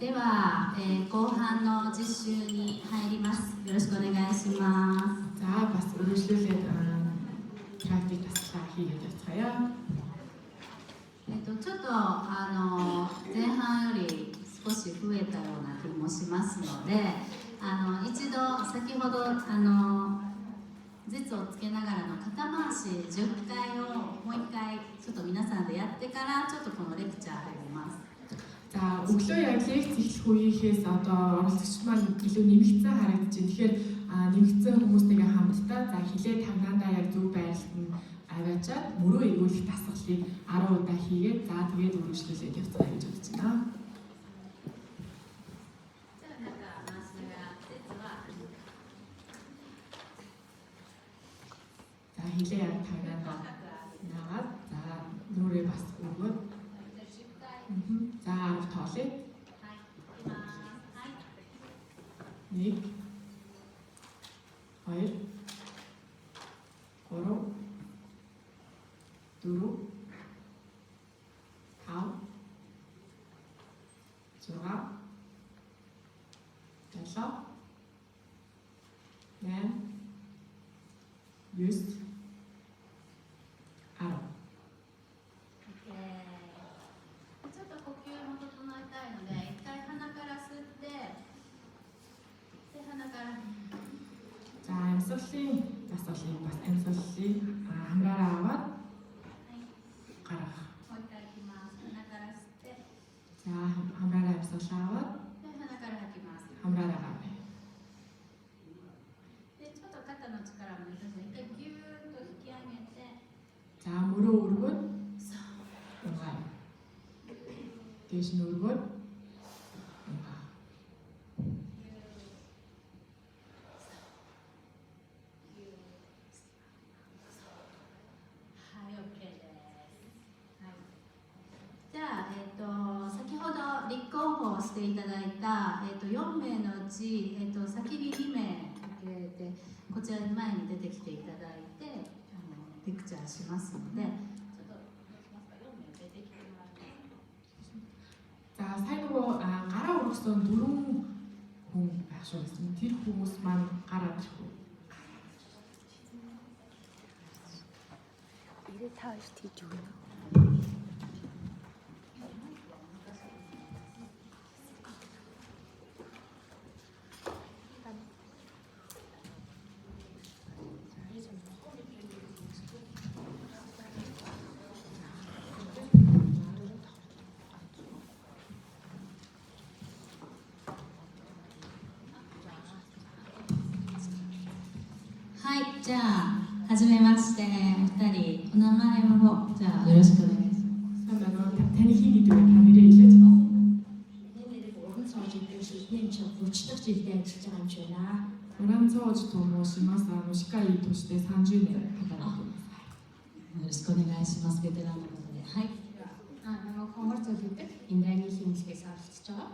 では、後半の実習に入ります。よろしくお願いします。 За бас үргэлжлүүлээд практик таслаа хийгээд явцгаая. ちょっと前半より少し増えたような気もしますので、一度先ほど実をつけながらの肩回し10回をもう1回ちょっと皆さんでやってからちょっとこのレクチャー入ります。 За өглөө яг лекц эхлэх үеийнхээс одоо оролцогч маань илүү нэмэгдсэн харагдаж байна. Тэгэхээр нэмэгдсэн хүмүүстэйгээ хамтдаа за хилээ тавнаандаа яг зөв байрлалд нь аваачаад мөрөө эргүүлэх дасгалыг 10 удаа хийгээд за тэгээд үргэлжлүүлээд явцгаая гэж бодож байна. За хилээ яг тавнаандаа наагаад за нүрээ бас өгөөд за 10 тоолъё. 1 2 3 4 5 6 7 8 9 10. じゃあ、амьсгалын дасгалыг бас амьсгалыг хамраараа аваад гаргах. За, хамраараа амьсгалаа аваад хамраараа гаргах. За, мөрөө өргөөд унгаа. Дээш нь өргөөд унгаа.していただいた、4名のうち、先に2名、こちらに前に出てきていただいてレクチャーしますので、ちょっと4名出てきてもらって。 За сайн нөгөө гараа өргөсөн 4 хүн байх шүү гэсэн. Тэр хүмүүс маань гараад ирэх үү? Ирээ та хоёр тийж өгнө.はい、じゃあ、はじめまして、お二人、お名前を、じゃあ、よろしくお願いします。Таны хий гэдэг та нэрээ хэлээч. Нэрээ уран цоож инженерийн чинь 30 дахь жилдээ ажиллаж байгаа юм шиг байна. Уран цоожと申します. 歯科医として30年働いています. よろしくお願いします。ベテランの方で。はい。Хонгор зөвлөдөг Индраны хэмжлэгээс оролцож байгаа.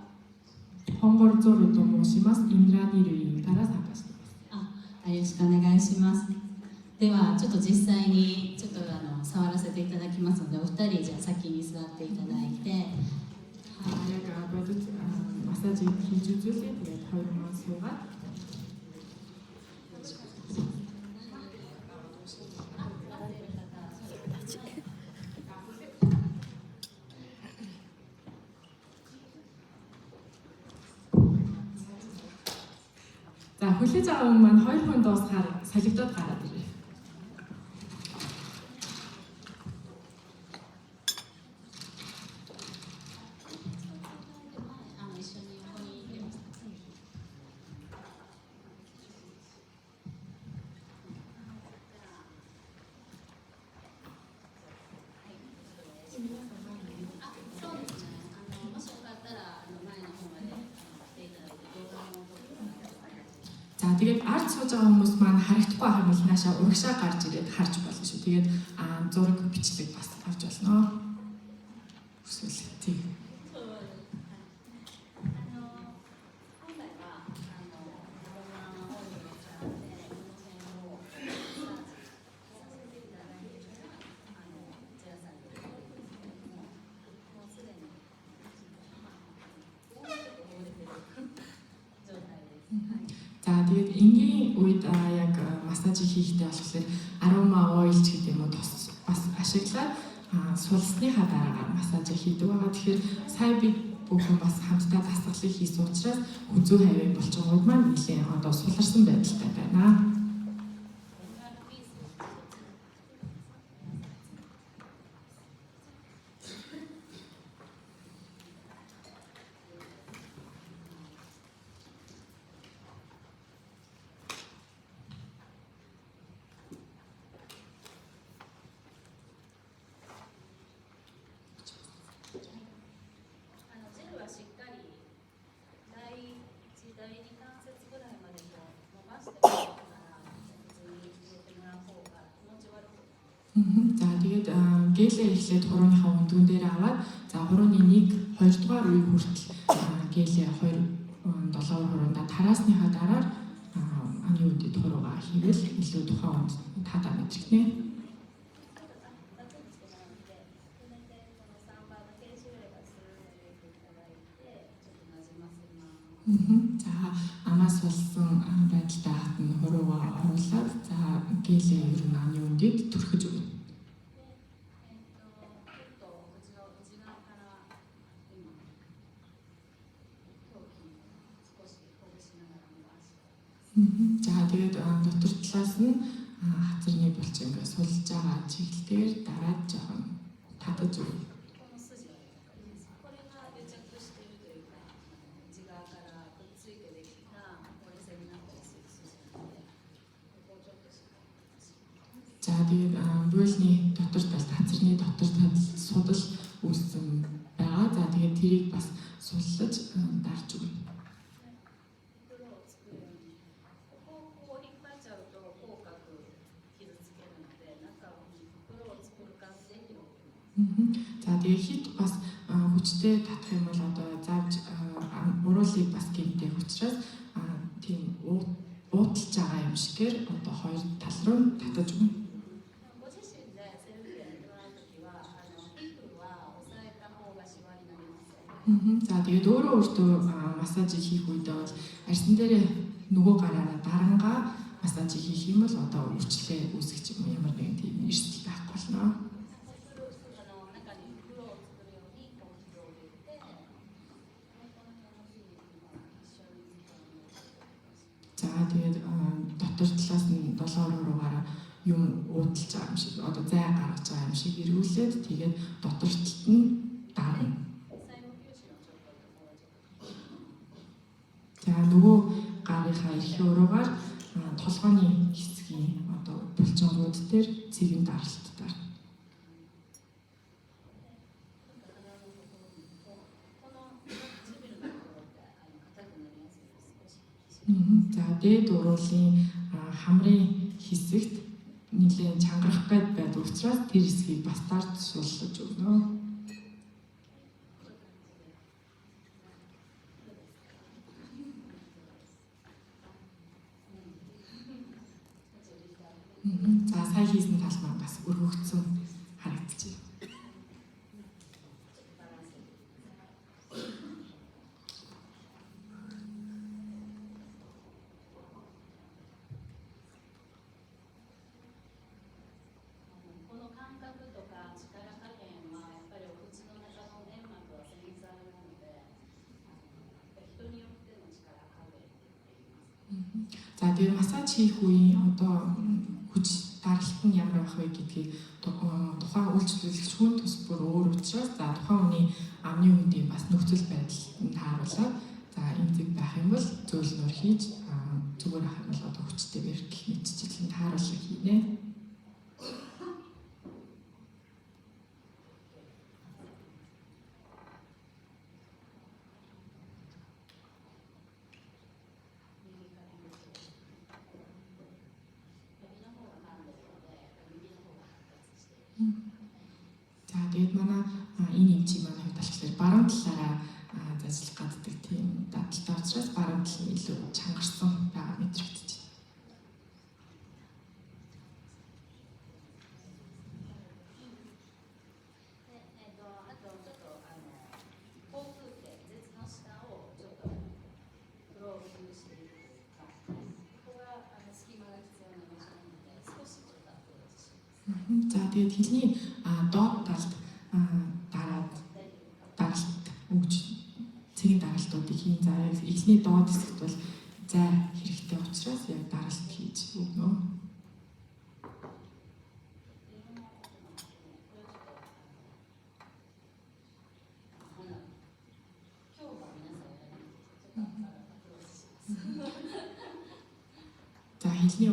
Хонгор зөвлөдと申します. Индраны類から参加しています. よろしくお願いします。ではちょっと実際にちょっと触らせていただきますので、お二人じゃあ先に座っていただいて、яг бодож массаж хийж үзүүлээ. Тэгээд хоёр маань суугаад. За хүлээж байгаа хүн маань 2 хүн дуусахаар солигдоод гараад ирээ. За тэгээд ард сууж байгаа хүмүүс маань харагдахгүй байх юм бол наашаа урагшаа гарч ирээд харж болно шүү. Тэгээд зураг бичлэг бас авч болно. Хүсвэл тийм. үед яг массаж хийхдээ болохоор aroma oil гэдэг юм уу бас ашиглаад сулсныхаа дараагаар массаж хийдэг байгаа. Тэгэхээр сая би бүхэн бас хамтдаа дасгалыг хийсэн учраас хүзүү хавийн булчингууд маань нэлээд одоо суларсан байдалтай байна. За тэгээд гэлээ эхлээд хурууныхаа өндгөн дээр аваад за хурууны 1 2 дугаар үе хүртэл гэлээ 2 7 хуруунда тараасныхаа дараа аны үдэд хуруугаа хийвэл илүү тухайн үнд тадаа мэдрэгнэ. За амаас болсон байдалтай хатан хуруугаа оруулаад за гэлээ ер нь аны үндэд түрхэж өгнө. За тэгээд дотор талаас нь хацарны булчин ингээд сулж байгаа чиглэлээр дараад жоохон татаж өгнө. За тэгээд буйлны дотор талд хацарны дотор талд судал үүссэн байгаа. За тэгээд тэрийг бас суллаж дарж өгнө. За тэгээд хит бас хүчтэй татах юм бол одоо заавч уруулыг бас гэмтэх учраас тийм уудалж байгаа юм шигээр одоо хоёр тал руу татаж өгнө. За тэгээд өөрөө өөртөө массаж хийх үед бол арьсан дээр нөгөө гараараа дарангаа массаж хийх юм бол одоо өвчлөлөө үүсгэж юм ямар нэгэн тийм эрсдэл байхгүй болно. За тэгээд дотор талаас нь 7 руугаараа юм уудалж байгаа юм шиг одоо зай гаргаж байгаа юм шиг эргүүлээд тэгээд дотор талд нь дарна. За нөгөө гарынхаа эрхийн уруугаар толгойн хэсгийн одоо булчингууд дээр цэгийн даралттай. За дээд уруулын хамрын хэсэгт нэлээд чангарах гээд байдаг учраас тэр хэсгийг бас дарж суулгаж өгнө. За сая хийсэн тал маань бас өргөгдсөн харагдчих. За тэгээд массаж хийх үеийн одоо хүч даралт нь ямар байх вэ гэдгийг тухайн үйлчлүүлэгч хүн тус бүр өөр учраас за тухайн хүний амны үндийн бас нөхцөл байдалд нь тааруулаад за эмзэг байх юм бол зөөлнөр хийж зүгээр ах юм бол одоо хүчтэйгээр гэх мэтчилэн тааруулах хийнэ. За тэгээд манай энэ эмчийн маань хувьд болохоор баруун талаараа ажиллах гаддаг тийм дадалтай учраас баруун тал нь илүү чангарсан байгаа мэдрэгдэж байна. тэгээд хэлний доод талд даралт өгж цэгийн даралтуудыг хийн. За эхний доод хэсэгт бол зай хэрэгтэй учраас яг даралт хийж өгнө. За хэлний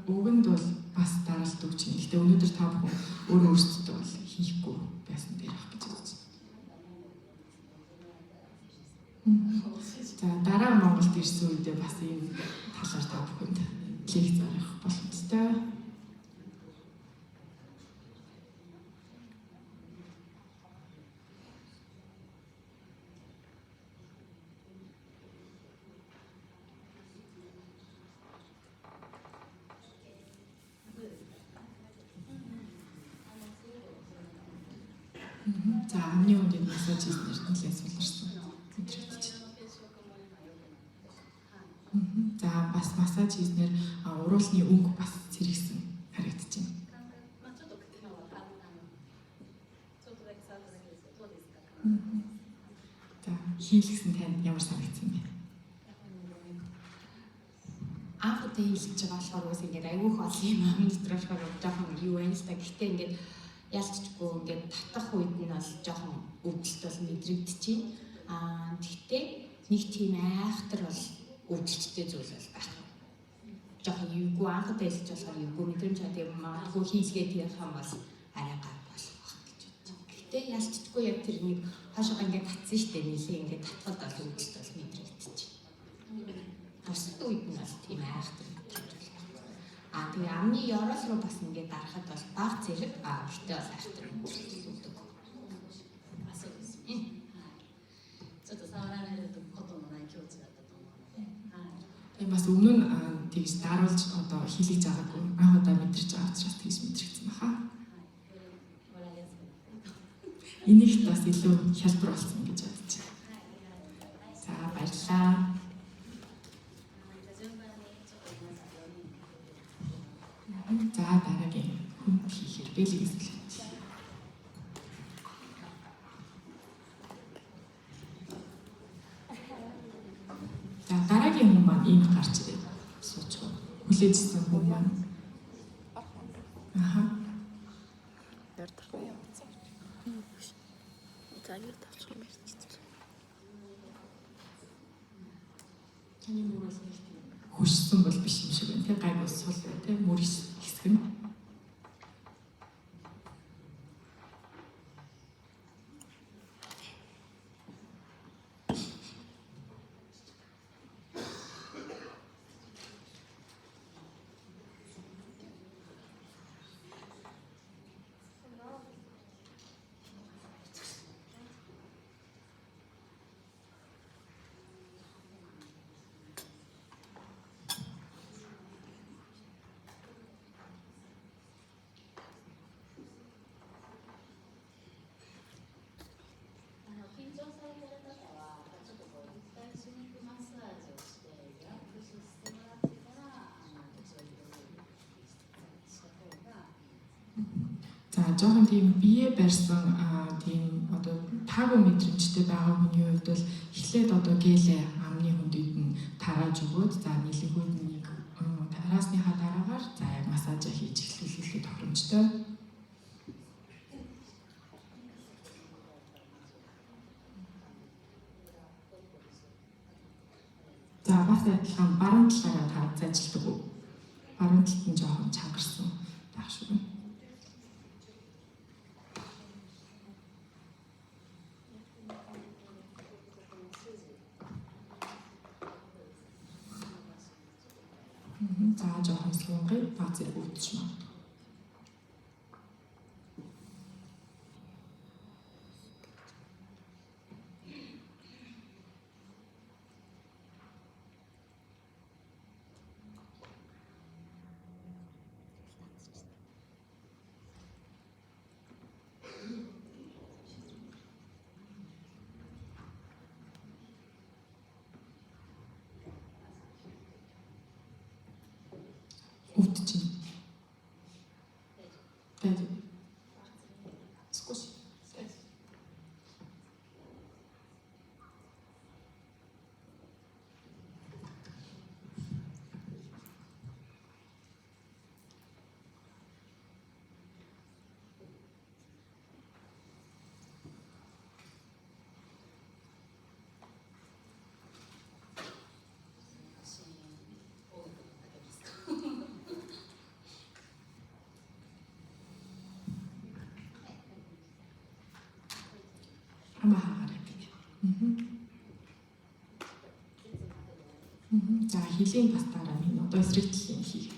үгэнд бол бас даралт өгч юм. Гэхдээ өнөөдөр та бүхэн өөрсдөө бол хийхгүй байсан дээрх гэж бодож байна. За дараа Монголд ирсэн үедээ бас ийм талаар та бүхэнд лекц зарах боломжтой. За амны үндийн массаж хийснээр нэлээд суларсан. За бас массаж хийснээр уруулны өнгө бас цэрэгсэн харагдаж байна. За хийлгсэн танд ямар санагдсан бэ? Анх удаа хийлгэж байгаа болохоор бас ингээд айгүйх олон юм амин дотор болохоор жоохон юу байна л та. Гэхдээ ингээд ялцчгүй ингээд татах үед нь бол жоохон өвдөлт бол мэдрэгдчихээн. Гэхдээ нэг тийм айхтар бол өвдөлттэй зүйл бол байх. Жоохон юугүй анх удаа хэлж болохоор юугүй мэдрэмж чаддаг юм магадгүй хийлгээд ярих юм бол арай гар болох байх гэж бодож байна. Гэхдээ ялцчгүй яг тэр нэг хашаа ингээд татсан шүү дээ. Нилээ ингээд татхад бол өвдөлт бол мэдрэгдчихээн. Бусад үед нь бол тийм айхтар. Тэгээ амны ёроол руу бас ингээд дарахад бол баг зэрэг гэхдээ бол айхтар өгдөг. Тийм бас өмнө нь тэгж даруулж одоо хийлгэж байгаагүй анх удаа мэдэрч байгаа учраас тэгж мэдрэгдсэн баха. Энийгт бас илүү хялбар болсон гэж бодож байна. За баярлалаа. За дараагийн хүн хийхээр бэлэг эсэлээ. За дараагийн хүн маань энд гарч ирээд сууч хүлээжсэн хүн маань. Аха. Таны мөрөөс Хүссэн бол биш юм шиг байна. Тэг гайг ус сул бай тэ мөрис хэсэг нь. За жоохон тийм бие барьсан тийм одоо таагүй мэдрэмжтэй байгаа хүний хувьд бол эхлээд одоо гэлээ амны хүндэд нь тарааж өгөөд за нийлэгүүд нэг тараасныхаа дараагаар за яг массажа хийж эхлүүлэхэд тохиромжтой. За бас адилхан баруун талаараа та заажилдаг уу? Баруун талд нь жоохон чангарсан байх шүү. За жоохон суугыг баг зэрэг үүдэж магадгүй. Үүдэж байна. хамаа хаагаарай гэх. За хилийн бас дараа минь одоо эсрэг талын хийгээд.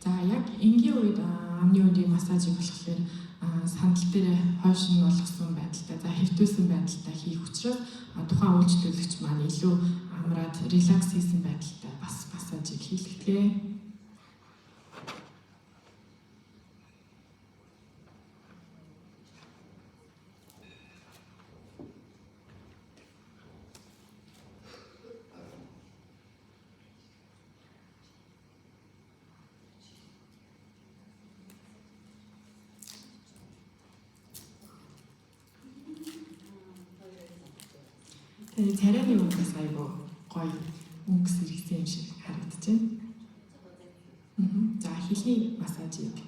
За яг энгийн үед амны үндийн массажийг болохоор сандал дээр хойш нь болгосон байдалтай, за хэвтүүлсэн байдалтай хийх учраас тухайн үйлчлүүлэгч маань илүү амраад релакс хийсэн байдалтай бас массажийг хийлгэдэг. Тэгээ царайны өнгөс айгу гоё өнгөс иргэсэн юм шиг харагдаж байна. За хилийн массажийг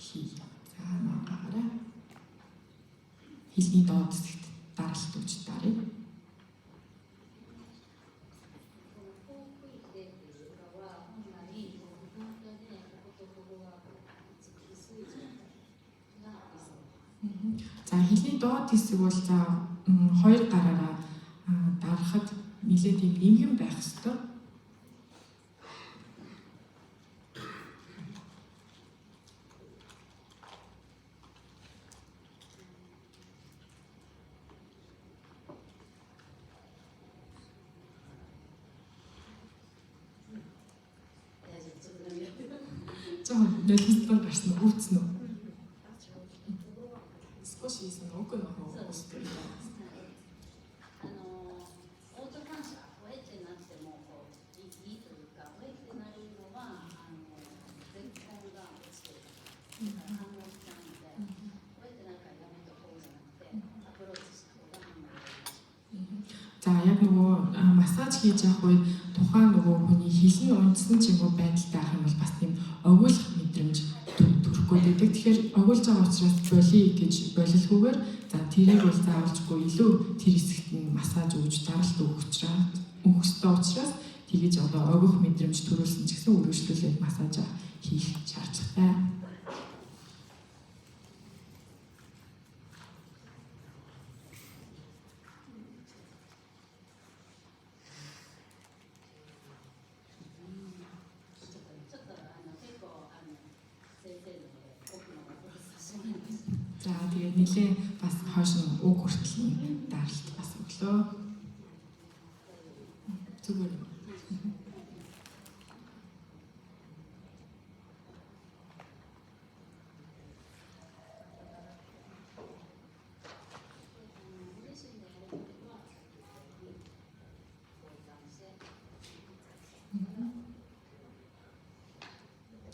хий. За наагаарай. Хилийн доод хэсэгт даралт өгч дарыг. За хилийн доод хэсэг бол за хоёр гараараа дарахад нэлээд юм нэмгэн байх ёстой. Жоо нөлөөсөн гарсан өвцөн үү? Скоши хийсэн үг нөх өөстэй. За яг нөгөө массаж хийж явах үед тухайн нөгөө хүний хил нь унтсан ч юм уу байдалтай ах юм бол бас тийм огиулах мэдрэмж төрөхгүй байдаг. Тэгэхээр огиулж байгаа учраас болий гэж болилгүйгээр за тэрийг бол заавалжгүй илүү тэр хэсэгт нь массаж өгж даралт өгөх ёстой учраас тэгэж одоо огиох мэдрэмж төрүүлсэн ч гэсэн үргэлжлүүлээд массаж хийх шаардлагатай. За тэгээд нэлээ бас хойш нь уг хүртэл даралт бас өглөө. Зүгээр.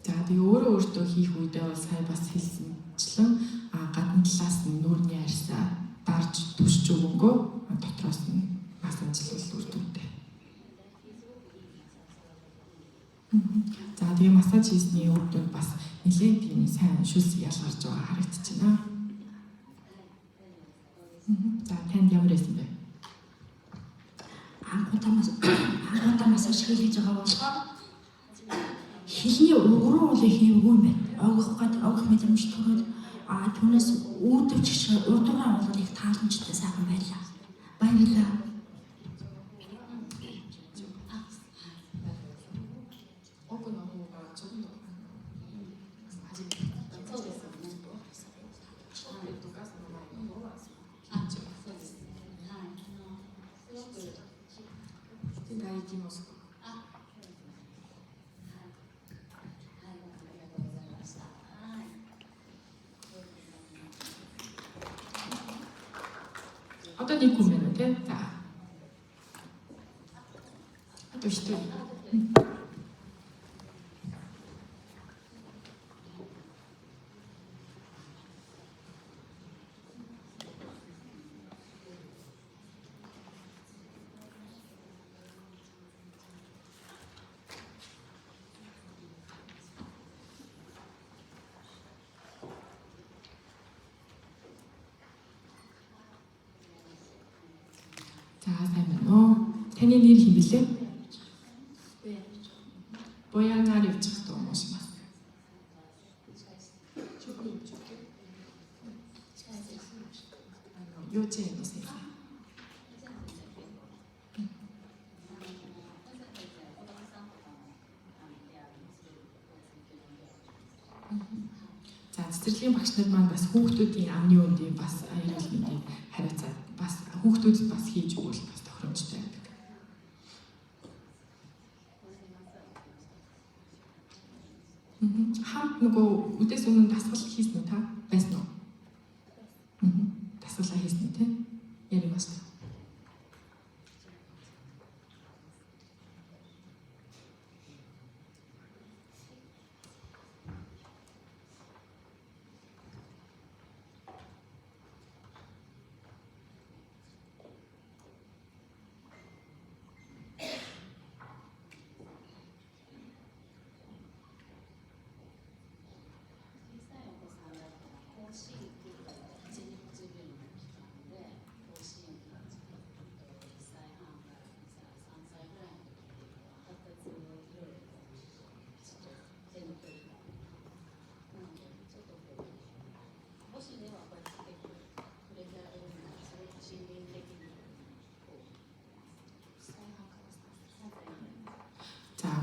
За тэгээд өөртөө хийх үедээ бол сая бас хэлсэнчлэн гадна талаас нь нүрийн арьсаа дарж түшж өгөнгөө дотроос нь массажлал үрдүртэй. За тэгээ массаж хийсний үр дүнд бас нэлээд тийм сайн шүлс ялгарч байгаа харагдаж байна. За танд ямар байсан бэ? анхудаа массаж хийж байгаа болохоор хилний угруу бол хийвгүй юм байна. Огох мэдрэмж төрөөд түүнээс үүдвч урдуугаа бол их тааламжтай сайхан байлаа. Баярлалаа. Одоо нэг хүн байна тий. За. Одоо шүү дээ. За сайн байна уу? Таны нэр хэм бэлээ? Боянаар явж байгаа дуу мөн шиг байна. Юу ч юм уу сайн. За цэцэрлэгийн багш нар маань бас хүүхдүүдийн амны үндийн бас аюул мэндийг хариуцаад бас хүүхдүүдэд бас хийж өгвөл бас тохиромжтой байдаг. Хамт нөгөө үдээс өмнө дасгал хийсэн үү та? Байсан уу? Дасгалаа хийсэн үү те? Яриг бас.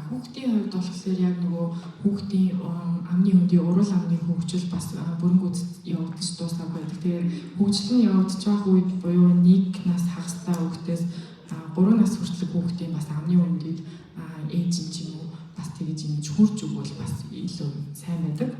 Хүүхдийн хувьд болохоор яг нөгөө хүүхдийн амны үндийн урал амны хөгжил бас бүрэнгүүдэд явагдаж дуусаагүй байдаг. Тэгээд хөгжил нь явагдаж байгаа үед буюу 1 нас хагастай хүүхдээс 3 нас хүртэлх хүүхдийн бас амны үндийг ээж ч юм уу бас тэгж ингэж хурж өгвөл бас илүү сайн байдаг.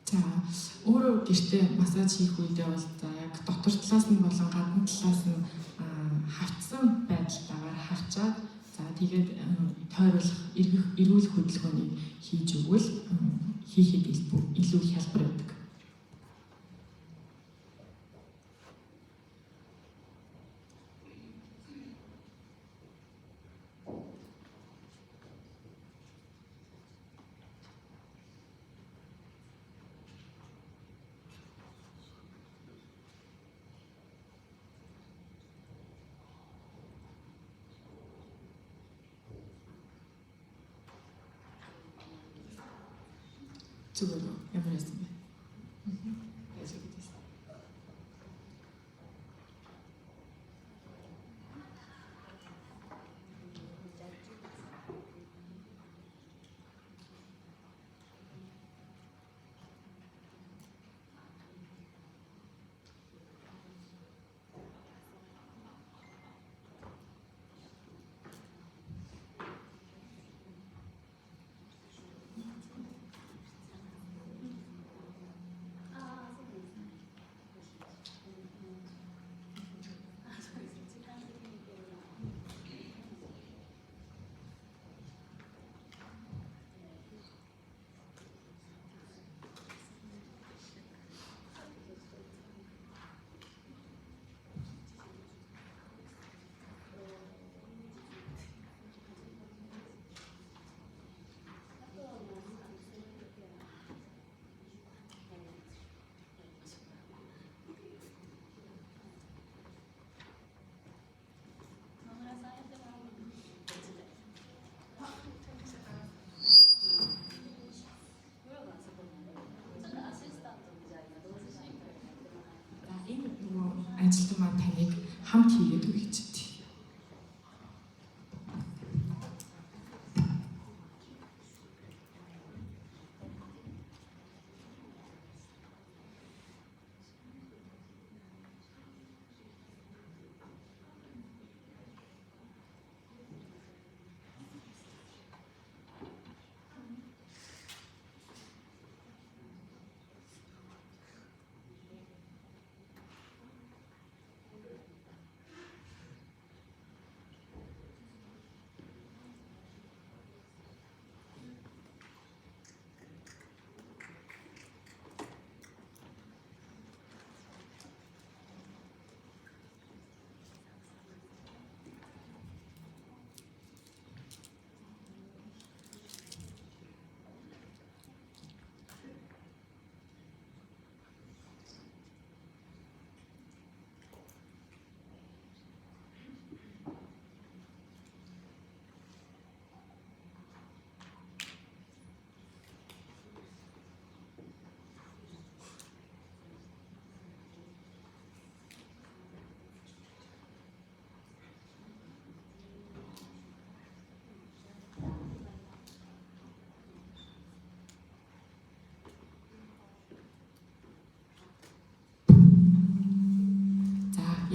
За өөрөө гэртээ массаж хийх үедээ бол за яг дотор талаас нь болон гадна талаас нь хавцсан байдалтайгаар хавчаад за тэгээд тойруулах эргүүлэх хөдөлгөөнийг хийж өгвөл хийхэд илүү хялбар байдаг. Зүгээр үү? Ямар байсан бэ? Ажилтан маань таныг хамт хийгээд өгье гэж дээ.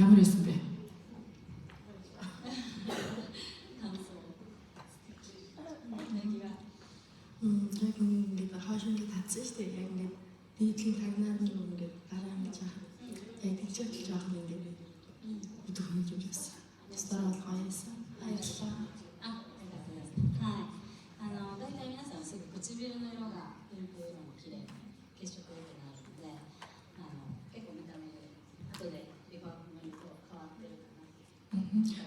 ямар байсан бэ? Яг ингээд хаашаа татсан шүү дээ. Яг ингээд нийтийн тагнаад нэг ингээд гараа ингэж яах. Яг тэгж жоох нь ингээд өдөх хэмжиж байсан. Стар бол гоё байсан. Баярлалаа. はい、大体皆さんすぐ唇の色がピンク色も綺麗血色良くなるので結構見た目で後でリファーの色変わってるかな。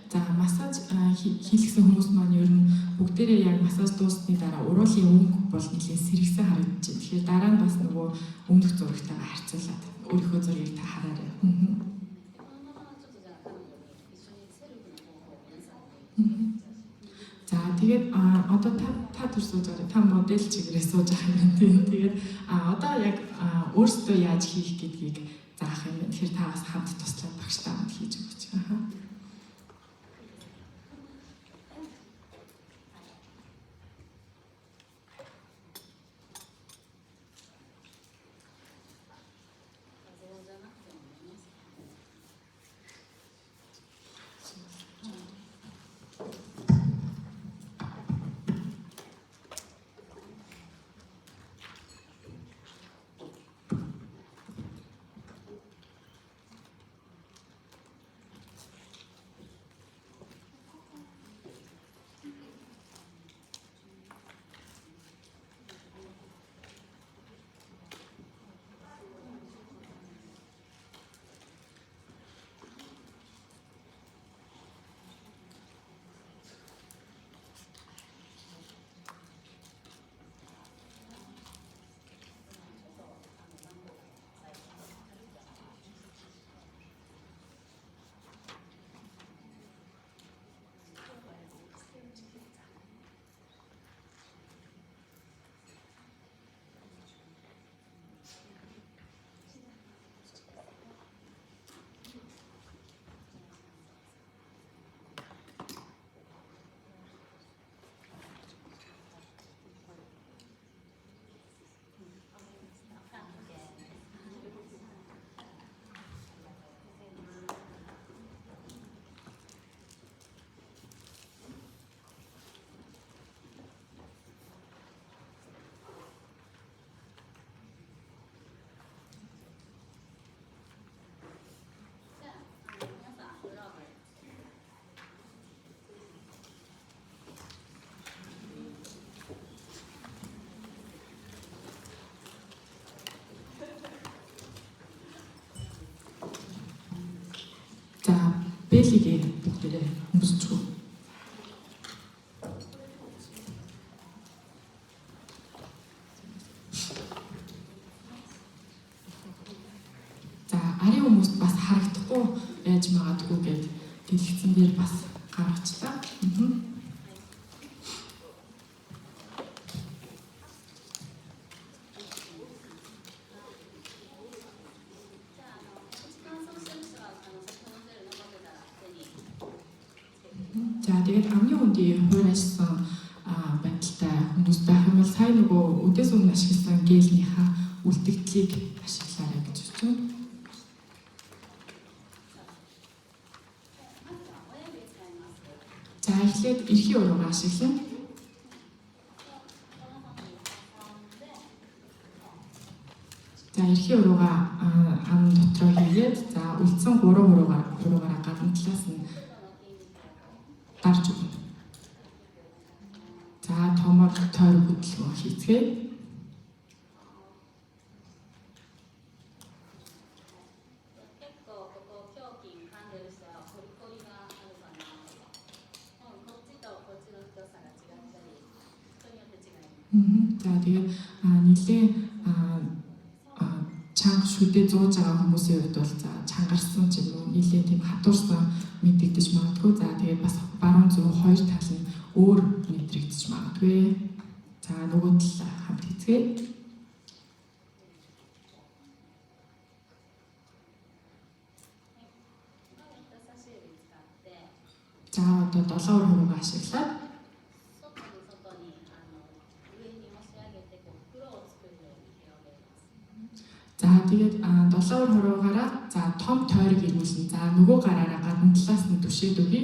За массаж хийлгсэн хүмүүс маань ер нь бүгдээрээ яг массаж дуусны дараа уруулын өнгө бол нэлээд сэргсэн харагдаж байна. Тэгэхээр дараа нь бас нөгөө өмнөх зурагтайгаа харьцуулаад өөрийнхөө зургийг та хараарай. このままちょっとじゃあ彼女に一緒にセルフの方法を皆さんに За тэгээд одоо та түр сууж байгаа. Та модель чигээрээ сууж байгаа юм байна. Тэгээд одоо яг өөрсдөө яаж хийх гэдгийг заах юм байна. Тэгэхээр та бас хамт туслаад багштай хамт хийж өгч. За бэлигээ бүгдээрээ өмсчихв. За ари хүмүүст бас харагдахгүй байж магадгүй гэд дэлгэцэн дээр бас гаргачлаа. За тэгээд амны үндийн хуурайсан байдалтай хүмүүс байх юм бол сая нөгөө өдөөс өмнө ашигласан гелийнхаа үлдэгдлийг ашиглаарай гэж хэлж байна. За эхлээд эрхийн уруугаа ашиглана. За эрхийн уруугаа ам дотроо хийгээд за үлдсэн 3 уруугаараа гадна талаас нь дарж өгнө. За томор тойр хөдөлгөөн хийцгээе. За тэгээд нэлээ чанга шүдээ зууж байгаа хүмүүсийн хувьд бол за чангарсан ч юм уу нэлээ тийм хатуурсан мэдэгдэж магадгүй. За тэгээд бас баруун зүг хоёр тал нь өөр мэдрэгдэж магадгүй. За нөгөө талаа хамт хийцгээе. За одоо 7 уруугаа ашиглаад За тэгээд долоовор хуруугаараа за том тойрог ирүүлнэ. За нөгөө гараараа гадна талаас нь түшээд өгье.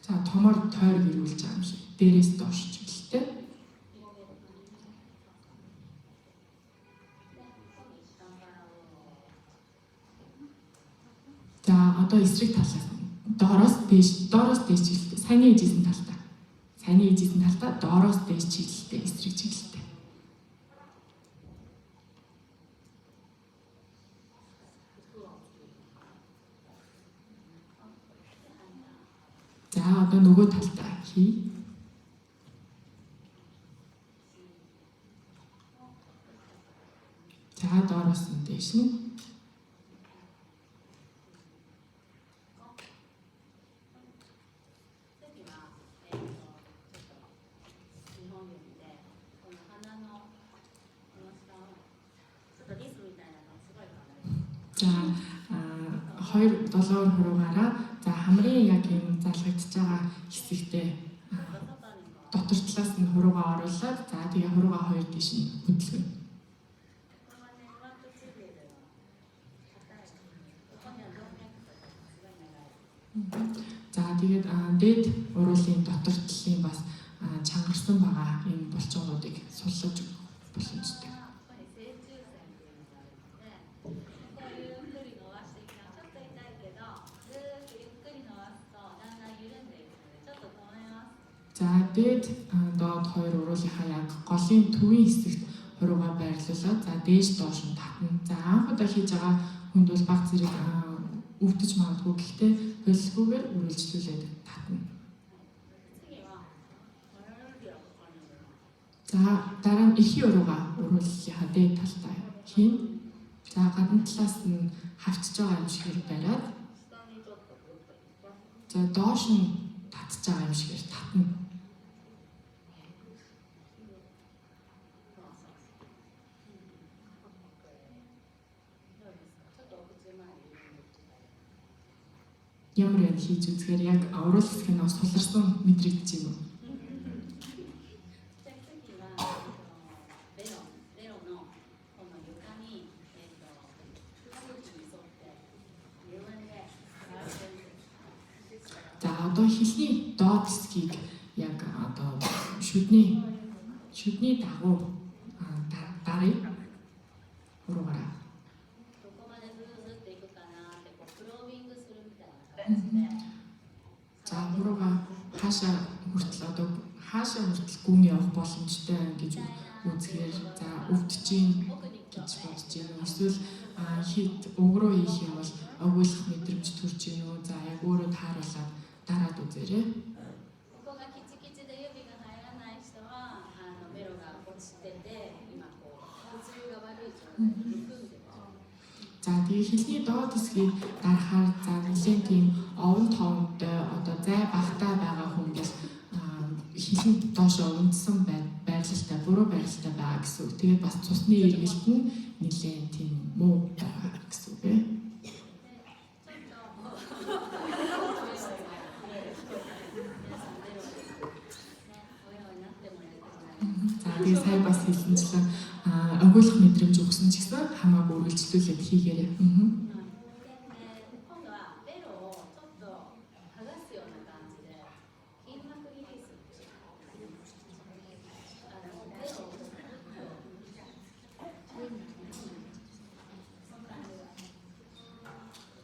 За томор тойрог ирүүлж байгаа юм шиг. Дээрээс доош чиглэлтэй. За одоо эсрэг талаас доороос дээш чиглэлтэй. Сайн ээжсэн талтай. Сайн ээжсэн талтай доороос дээш чиглэлтэй, эсрэг чиглэлтэй. За одоо нөгөө талтай хий. За доороос нь дээш нь. За хоёр долоовор хуруугаараа за хамрын яг юм залгагдж байгаа хэсэгтээ дотор талаас нь хуруугаа оруулаад за тэгээ хуруугаа хоёр дэш нь хөдөлгөнө. За тэгээд дээд уруулын дотор талын бас чангарсан байгаа энэ булчингуудыг суллаж өгөх боломжтой. За дээд доод хоёр уруулынхаа яг голын төвийн хэсэгт хуруугаа байрлуулаад за дээш доош нь татна. За анх удаа хийж байгаа хүнд бол баг зэрэг өвдөж магадгүй гэхдээ болсгүйгээр үргэлжлүүлээд татна. За дараа нь эрхий уруугаа уруулынхаа дээд талтай хийн. За гадна талаас нь хавчж байгаа юм шиг бариад за доош нь татж байгаа юм шиг татна. Ямар яг хийж үзэхээр яг уруул хэсэг нь суларсан мэдрэгдэж байна уу? За одоо хилний доод хэсгийг яг одоо шүдний дагуу дарыг хуруугаараа. За хуруугаа хаашаа хүртэл гүн явах боломжтой гэж үзэхээр за өвдөж гэж бодож байна. Эсвэл хит уг руу хийх юм бол өгүүлэх мэдрэмж төрж гин үү. За яг өөрөө тааруулаад дараад үзээрэй. За тэгээ хилний доод хэсгийг дарахаар за нэлээд тийм овон товонтой одоо зай багтаа байгаа хүн бол хилэн доошоо үндсэн байрлалтай буруу байрлалтай байгаа гэсэн үг. Тэгээд бас цусны эргэлт нь нэлээд тийм муу байгаа гэсэн үг ээ. За тэгээ сая бас хэлсэнчлэн өгүүлэх мэдрэмж өгсөн ч гэсэн хамаагүй үргэлжлүүлээд хийгээрэй.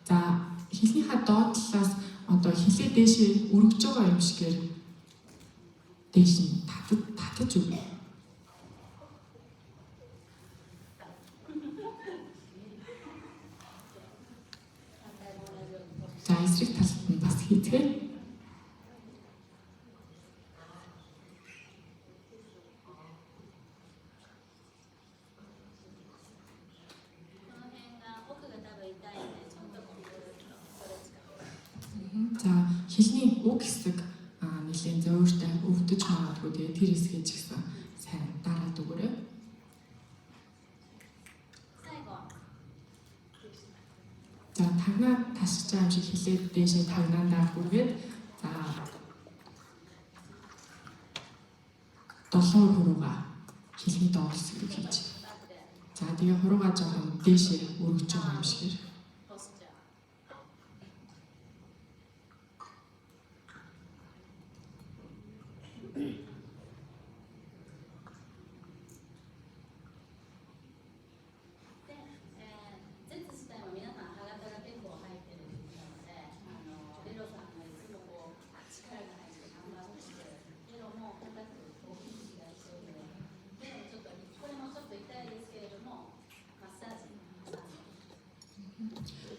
За хилнийхаа доод талаас одоо хилээ дээшээ өргөж байгаа юм шигээр дээш нь татаж өгнө. За эсрэг талд нь бас хийцгээе. За хилний уг хэсэг нэлээд зөөртэй өвдөж магадгүй тэгээ тэр хэсгээ ч гэсэн сайн дараад өгөөрэй. За тагнаа тасч байгаа юм шиг хилээд дээшээ тагнаандаа хүргээд за долоо хурууга хилний доолс гэж хийж. За тэгээ хурууга жоохон дээшээ өргөж байгаа юм шиг.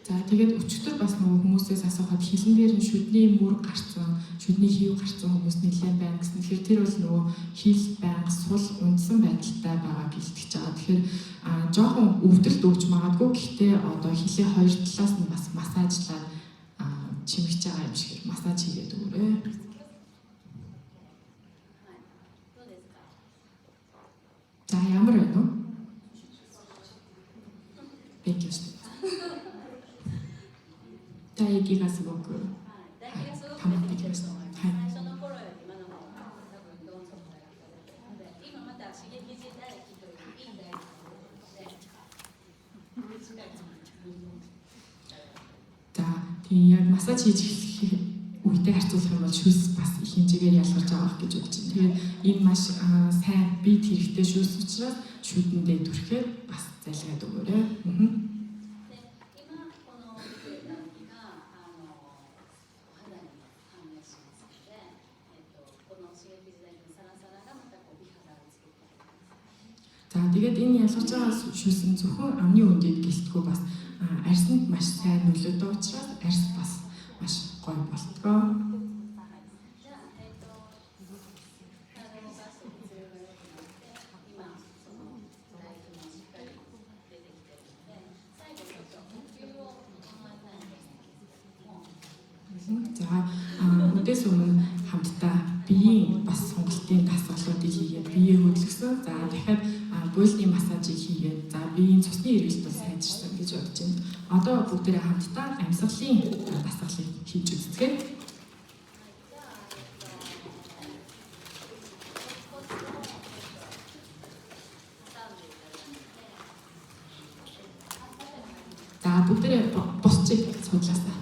За тэгээд өчигдөр бас нөгөө хүмүүсээс асуухад хилэн дээр нь шүдний мөр гарцсан, шүдний хийв гарцсан хүмүүс нэлээд байна гэсэн. Тэгэхээр тэр бол нөгөө хил байнга сул ундсан байдалтай байгааг илтгэж байгаа. Тэгэхээр жоохон өвдөлт өгч магадгүй. Гэхдээ одоо хилийн хоёр талаас нь бас массажлаад чимэгч байгаа юм шиг массаж хийгээд өгөөрэй. За ямар байна вэ? Бэкэс. 唾液がすごく溜まってきました。はい。最初の頃より今の方が多分どんどん上がってるので、今また刺激自体液といういい唾液なので、近い。 За тийм яг массаж хийж үедээ харьцуулах юм бол шүүс бас их хэмжээгээр ялгарч байгаа гэж бодож байна. Тэгээд энэ маш сайн бие хэрэгтэй шүүс учраас шүүдэндээ түрхээд бас зайлгаад өгөөрэй. За тэгээд энэ ялгарч байгаа шүүс нь зөвхөн амны үндэд гэлтгүй бас арьсанд маш сайн нөлөөтэй учраас арьс бас маш гоё болтгоо. За үдээс өмнө хамтдаа биеийн бас сонголтын дасгалуудыг хийгээд биеэ хөдөлгсөн. За дахиад буйлны массажийг хийгээд за биеийн цусны эргэлт бол сайжирсан гэж бодож байна. Одоо бүгдээрээ хамтдаа амьсгалын дасгалыг хийж үзцгээе. За бүгдээрээ босчиг судлаасаа.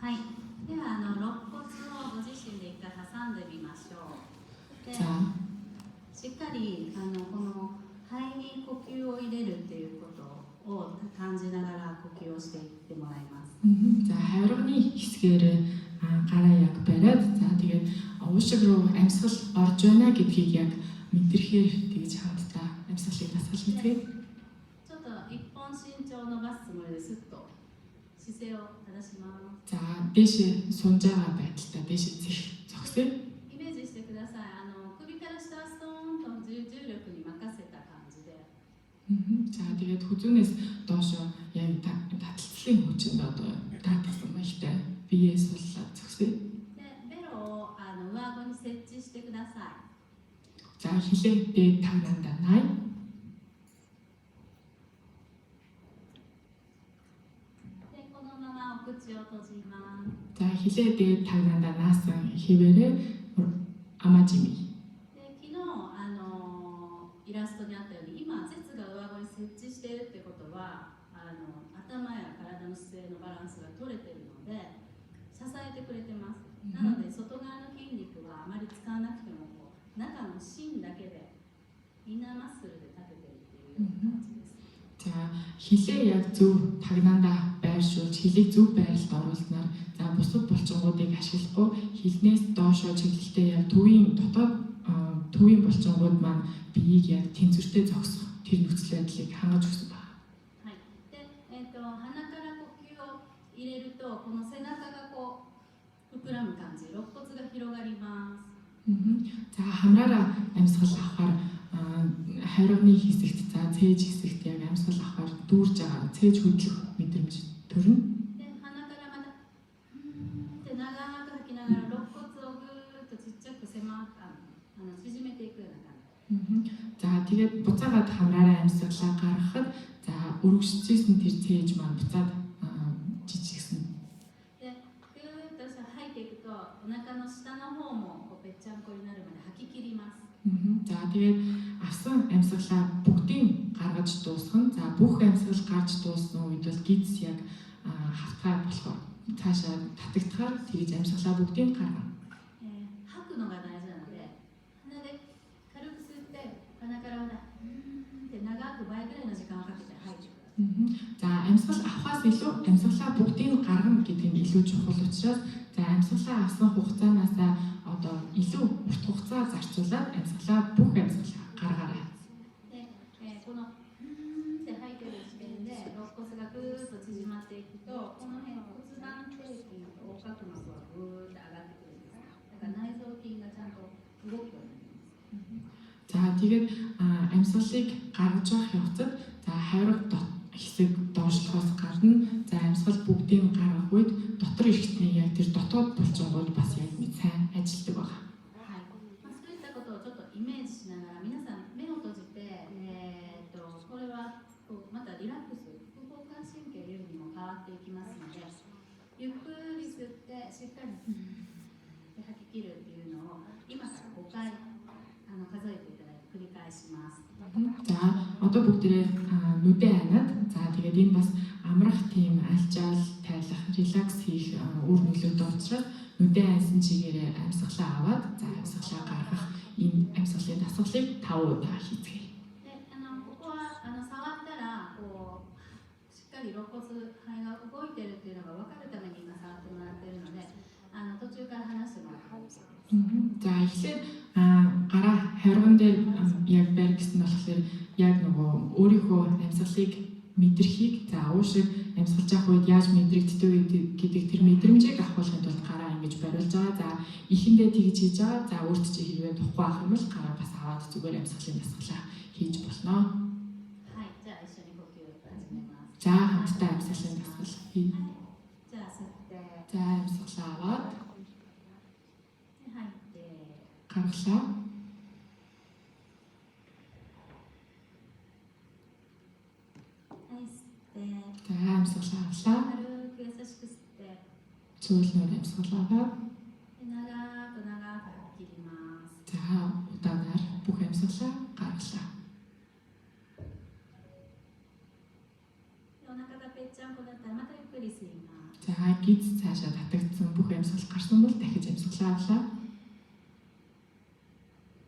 はい、では肋骨をご自身で一回挟んでみましょう。で、しっかりこの肺に呼吸を入れるっていうことを感じながら呼吸をしていってもらいます。За хавирганы хэсгээр гараа яг бариад за тэгээд уушиг руу амьсгал орж байна гэдгийг яг мэдрэхээр тэгж хамтдаа амьсгалыг дасгал хийцгээе. ちょっと一本身長伸ばすつもりですっと姿勢を正します。 За дээш сунж байгаа байдалтай дээш зогсъё. イメージしてください。首から下はストーンと重力に任せた感じで。За тэгээд хүзүүнээс доошоо яг таталцлын хүчинд одоо таатсан ихтэй биеэ суллаад зогсъё. で、ベロを上顎に設置してください。 За хилээ дээд тагнаандаа най. で、このままお口を閉じます。 За хилээ дээд тагнаандаа наасан хിവэрэ амажими. で、昨日イラストにあったように、今舌が上顎に設置しているってことは、頭や体の姿勢のバランスが取れているので、支えてくれてます。なので外側の筋肉はあまり使わなくても中の芯だけでインナーマッスルで立ててるっていうような感じです。 За хилээ яг зөв тагнаандаа байршуулж хилийг зөв байралд оруулснаар за бусад булчингуудыг ашиглахгүй хилнээс доошоо чиглэлтэй яг төвийн дотоод төвийн булчингууд маань биеийг яг тэнцвэртэй зогсох тэр нөхцөл байдлыг хангаж өгсөн байна. はい。で、鼻から呼吸を入れると、この背中がこう膨らむ感じ、肋骨が広がります。 За хамраараа амьсгал авахаар хайрганы хэсэгт за цээж хэсэгт яг амьсгал авахаар дүүрж байгаа цээж хөдлөх мэдрэмж төрнө. で、鼻からまたって長く吐きながら肋骨をぐーっとちっちゃく縮めていくような感じ。 За тэгээд буцаагаад хамраараа амьсгалаа гаргахад за өргөжчихсэн тэр цээж маань буцаад жижигсэн. で、ぐーっと吐いていくと、お腹の下の方もこうぺっちゃんこになるまで吐き切ります。 За тэгээд авсан амьсгалаа бүгдийг гаргаж дуусгана. За бүх амьсгал гарч дууссан үед бол гидс яг хавтгай болохоор цаашаа татагдахаар тэгж амьсгалаа бүгдийг гаргана. 吐くのが大事なので、鼻で軽く吸って、鼻からって長く倍ぐらいの時間をかけて吐いてください。 За амьсгал авахаас илүү амьсгалаа бүгдийг гаргана гэдэг нь илүү чухал учраас за амьсгалаа авсан хугацаанаас одоо илүү урт хугацаа зарцуулаад амьсгалаа бүх амьсгалаа гаргаарай. で、このって吐いてる時点で肋骨がぐーっと縮まっていくと、この辺骨盤底筋と横隔膜がぐーっと上がってくるんです。だから内臓筋がちゃんと動くようになります。 За тэгээд амьсгалыг гаргаж явах явцад за хайрга хэсэг доошлохоос гарна. За амьсгал бүгдийг гаргах үед дотор эргэтний яг тэр дотоод булчингууд бас яг сайн ажилладаг байна. はい。そういったことをちょっとイメージしながら、皆さん目を閉じて、これはこうまたリラックス、副交感神経よりにも変わっていきますので、ゆっくり吸ってしっかり吐き切るっていうのを今から5回数えていただいて繰り返します。 За одоо бүгдээ нүдээ ханаад за тэгээд энэ бас амрах тийм альчаал тайлах релакс хийх үр нөлөөтэй учраас нүдээ хансан чигээрээ амьсгалаа аваад за амьсгалаа гаргах энэ амьсгалын дасгалыг 5 удаа хийцгээе. で、ここは触ったらこうしっかり肋骨肺が動いてるっていうのが分かるために今触ってもらってるので、途中から離してもらっていいです。 За эхлээд гараа хайрган дээр яг байр гэсэн болохоор яг нөгөө өөрийнхөө амьсгалыг мэдрэхийг за уушиг амьсгалж авах үед яаж мэдрэгддэг гэдэг тэр мэдрэмжийг авахын тулд гараа ингэж бариулж байгаа. За ихэндээ тэгж хийж байгаа. За өөрт чи хэрвээ тухгүй ах юм бол гараа бас аваад зүгээр амьсгалын дасгалаа хийж болно. はい、じゃあ一緒に呼吸を始めます。 За хамтдаа амьсгалын дасгал хий. じゃあ吸って、 За амьсгалаа аваад で吐いて、 гаргалаа. はい吸って、 За амьсгалаа авлаа. 軽く優しく吸って、 Зүйлнөр амьсгалаа аваад で長く長く吐き切ります。 за удаагаар бүх амьсгалаа гаргалаа. でお腹がぺっちゃんこだったらまたゆっくり吸います。 За гиз цаашаа татагдсан бүх амьсгал гарсан бол дахиж амьсгалаа авлаа.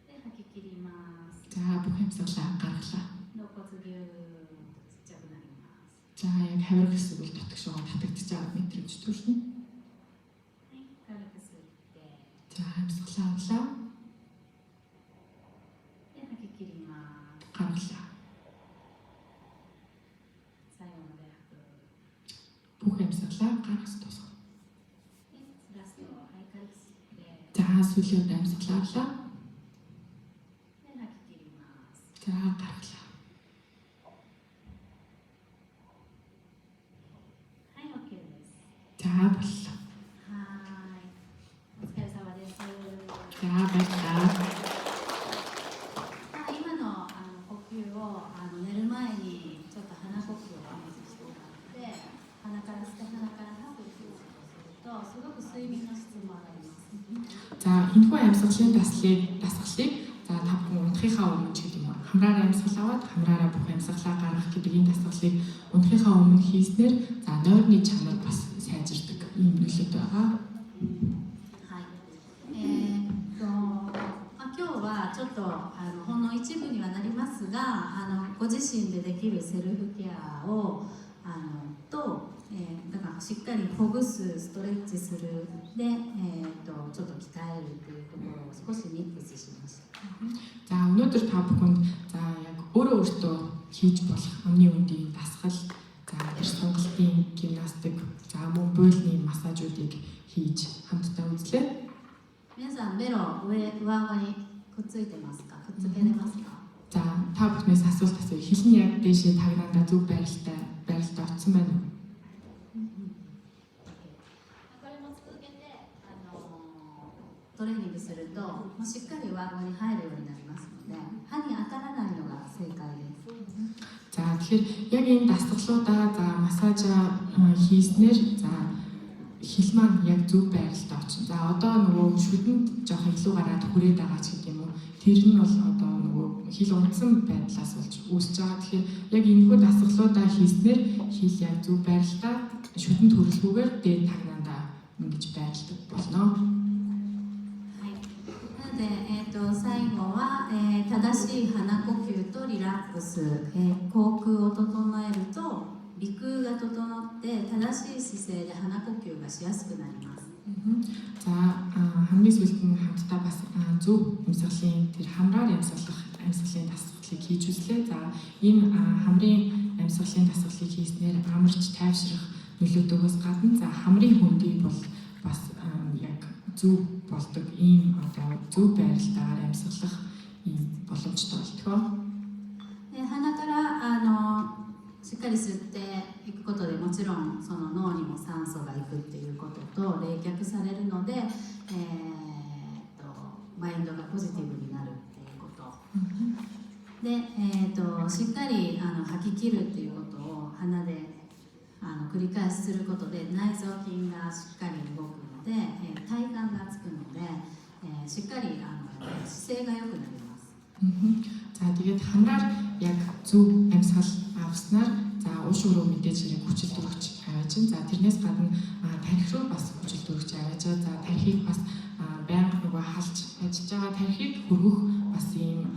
で吐き切ります。 За бүх амьсгалаа гаргалаа. 肋骨ぎゅーっとちっちゃくなります。 За яг хавирга хэсэг бол дотгошоо татагдчих байгаа мэдрэмж төрнө. はい、軽く吸って、 За амьсгалаа авлаа. で吐き切ります。 гаргалаа. 最後まで吐く。 Бүх амьсгалаа гаргаж дуусгав. でラストはい軽く吸って、 За сүүлийн удаа амьсгалаа авлаа. で吐き切ります。 За гаргалаа. はい、OK です。 За боллоо. はーい。お疲れ様です。 За баярлалаа. 今の呼吸を寝る前にちょっと鼻呼吸をイメージしてもらって、鼻から吸って鼻から吐くっていうことをするとすごく睡眠の質も上がります。 За энэхүү амьсгалын дасгалыг за та бүхэн унтахынхаа өмнө ч гэдэг юм уу. Хамраараа амьсгал аваад хамраараа бүх амьсгалаа гаргах гэдэг энэ дасгалыг унтахынхаа өмнө хийснээр за нойрны чанар бас сайжирдаг юм нөлөөтэй байгаа. はい。今日はちょっとほんの一部にはなりますが、ご自身でできるセルフケアをと、だからしっかりほぐす、ストレッチするで、ちょっと鍛えるっていうところを少しミックスしました。 За өнөөдөр та бүхэнд за яг өөрөө өөртөө хийж болох амны үндийн дасгал, за тэр сонголтын гимнастик, за мөн буйлны массажуудыг хийж хамтдаа үзлээ. 皆さんベロ上顎にくっついてますか？くっつけれますか？ За та бүхнээс асуулт асууя. Хил нь яг дээшээ тагнаандаа зөв байралтай орцсон байна уу? これも続けてトレーニングするともうしっかり上顎に入るようになりますので、歯に当たらないのが正解です。 За тэгэхээр яг энэ дасгалуудаа за массажаа хийснээр за хил маань яг зөв байралтай очно. За одоо нөгөө шүдэнд жоох илүү гараад хүрээд байгаа ч гэдэг юм уу. Тэр нь бол одоо нөгөө хил унтсан байдлаас болж үүсэж байгаа. Тэгэхээр яг энэхүү дасгалуудаа хийснээр хил яг зөв байралтай шүдэнд хүрэлгүйгээр дээд тагнаандаа ингэж байралтай болно. なので、最後は、正しい鼻呼吸とリラックス、口腔を整えると鼻腔が整って正しい姿勢で鼻呼吸がしやすくなります。 За хамгийн сүүлд нь хамтдаа бас зөв амьсгалын тэр хамраар амьсгалын дасгалыг хийж үзлээ. За энэ хамрын амьсгалын дасгалыг хийснээр амарч тайвшрах нөлөөдөөс гадна за хамрын хөндий бол бас яг зөв болдог ийм одоо зөв байралтайгаар амьсгалах ийм боломжтой болтгоо. 鼻からしっかり吸っていくことでもちろんその脳にも酸素がいくっていうことと冷却されるので、マインドがポジティブになるっていうこと、で、しっかり吐き切るっていうことを鼻で繰り返しすることで内臓筋がしっかり動くので、体幹がつくので、しっかり姿勢が良くなります。 За тэгээд хамраар яг зөв амьсгал авснаар за ууш өрөө мэдээж хэрэг хүчил төрөгч аваажин. За тэрнээс гадна тархи руу бас хүчил төрөгч аваажаа. За тархийг бас байнга нөгөө халж ажиллаж байгаа тархийг хөргөх бас ийм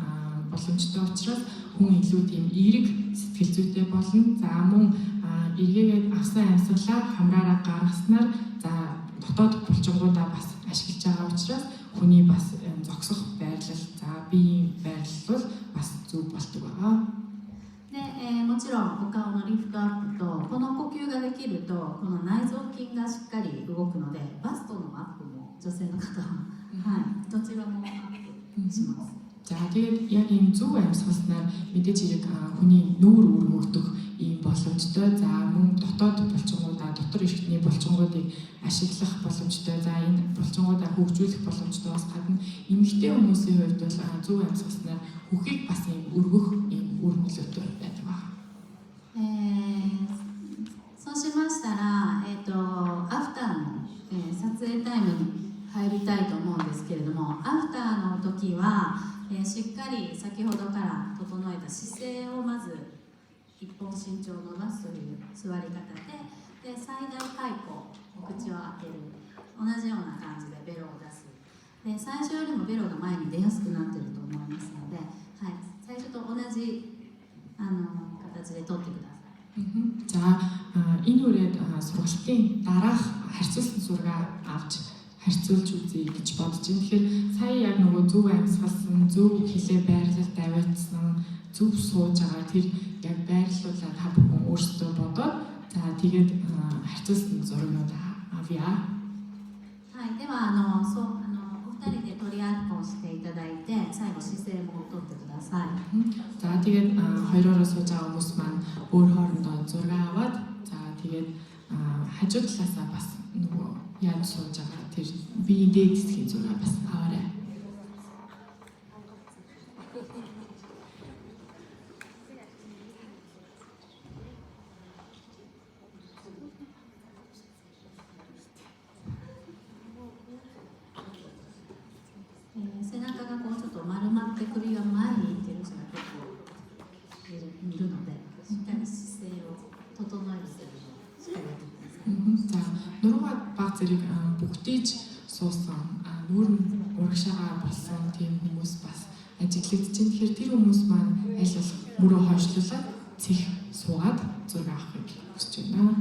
боломжтой учраас хүн илүү тийм эерэг сэтгэл зүйтэй болно. За мөн эргээгээд авсан амьсгалаа хамраараа гаргаснаар за дотоод булчингуудаа бас ашиглаж байгаа учраас хүний бас зогсох байрлал, за биеийн байрлал бол бас зөв болдог байгаа. で、もちろんお顔のリフトアップとこの呼吸ができるとこの内臓筋がしっかり動くのでバストのアップも女性の方は、はい、どちらもアップします。 За тэгээд яг энэ зөв амьсгалснаар мэдээж хэрэг хүний нүүр өргөгдөх ийм боломжтой. За мөн дотоод булчингуудаа дотор эрхтний булчингуудыг ашиглах боломжтой. За энэ булчингуудаа хөгжүүлэх боломжтойгоос гадна эмэгтэй хүмүүсийн хувьд бол зөв амьсгалснаар хүүхийг бас ийм өргөх ийм үр нөлөөтэй байдаг байна. そうしましたら、アフターの、撮影タイムに入りたいと思うんですけれども、アフターの時は、しっかり先ほどから整えた姿勢をまず一本身長を伸ばすという座り方で、最大開口、口を開ける、同じような感じでベロを出す。で、最初よりもベロが前に出やすくなっていると思いますので、はい、最初と同じ形で取ってください。 За энэ үрээд сургалтын дараах харьцуулсан зураг авч харьцуулж үзье гэж бодож байна. Тэгэхээр сая яг нөгөө зөв амьсгалсан, зөв хилээ байрлал тавиадсан, зөв сууж байгаа тэр яг байрлуулаа та бүхэн өөрсдөө бодоод за тэгээд харьцуулсан зурагнууд авъя. はい、ではお二人で取り合っこをしていただいて最後姿勢も取ってください。 За тэгээд хоёроо сууж байгаа хүмүүс маань өөр хоорондоо зураг аваад за тэгээд хажуу талаасаа бас нөгөө яаж сууж байгаа тэр биеийн дээд хэсгийн зураг бас аваарай. 背中がこうちょっと丸まって首が前にいってる人が結構いるので、しっかり姿勢を整えるというのをしっかりやってください。 За нуруугаа баг зэрэг бүгдийж суусан нүүр нь урагшаагаа болсон тийм хүмүүс бас ажиглагдаж байна. Тэгэхээр тэр хүмүүс маань аль болох мөрөө хойшлуулаад цэх суугаад зураг авахыг хүсэж байна.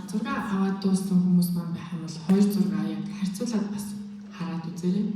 зураг аваад дууссан хүмүүс маань байх юм бол хоёр зураг яг харьцуулаад бас хараад үзээрэй.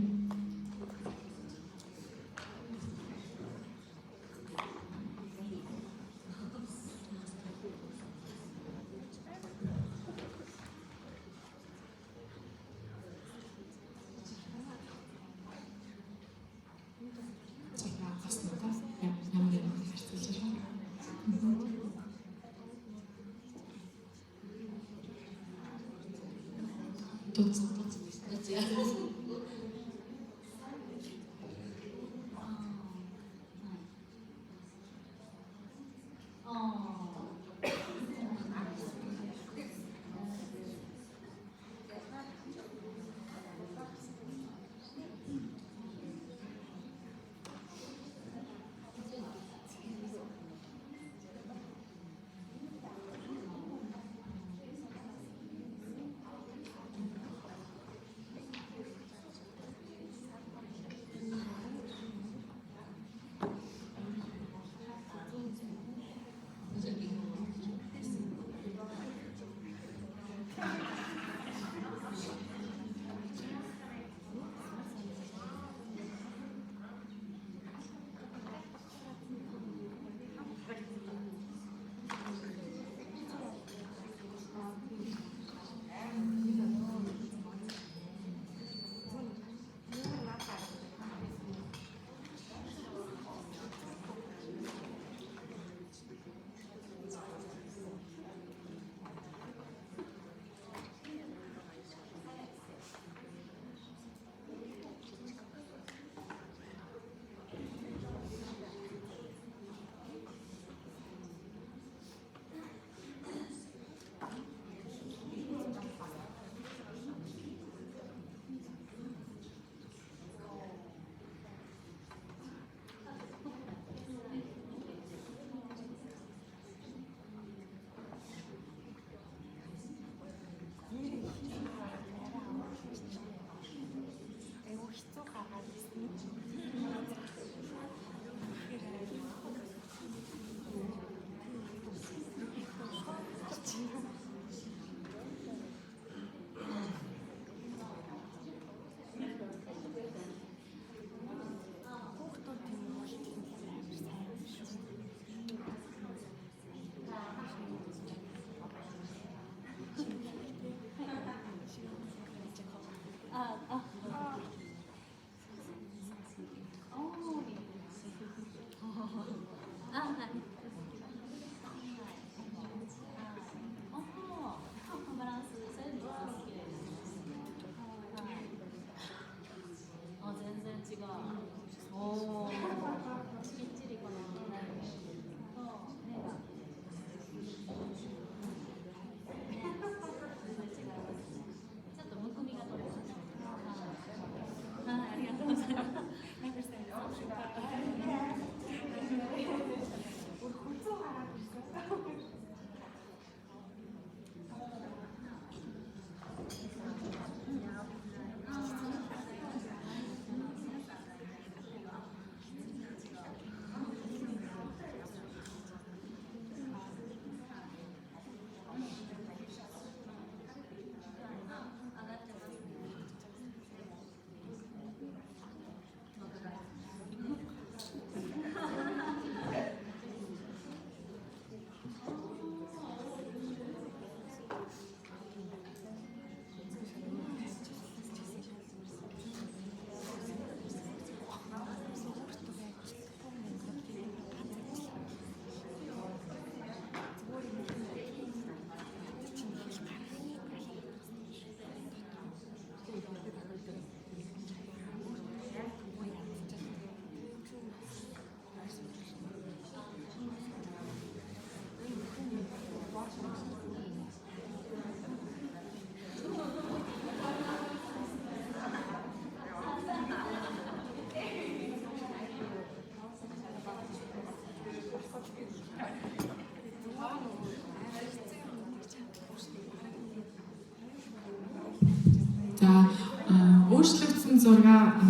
Өөрчлөгдсөн зураг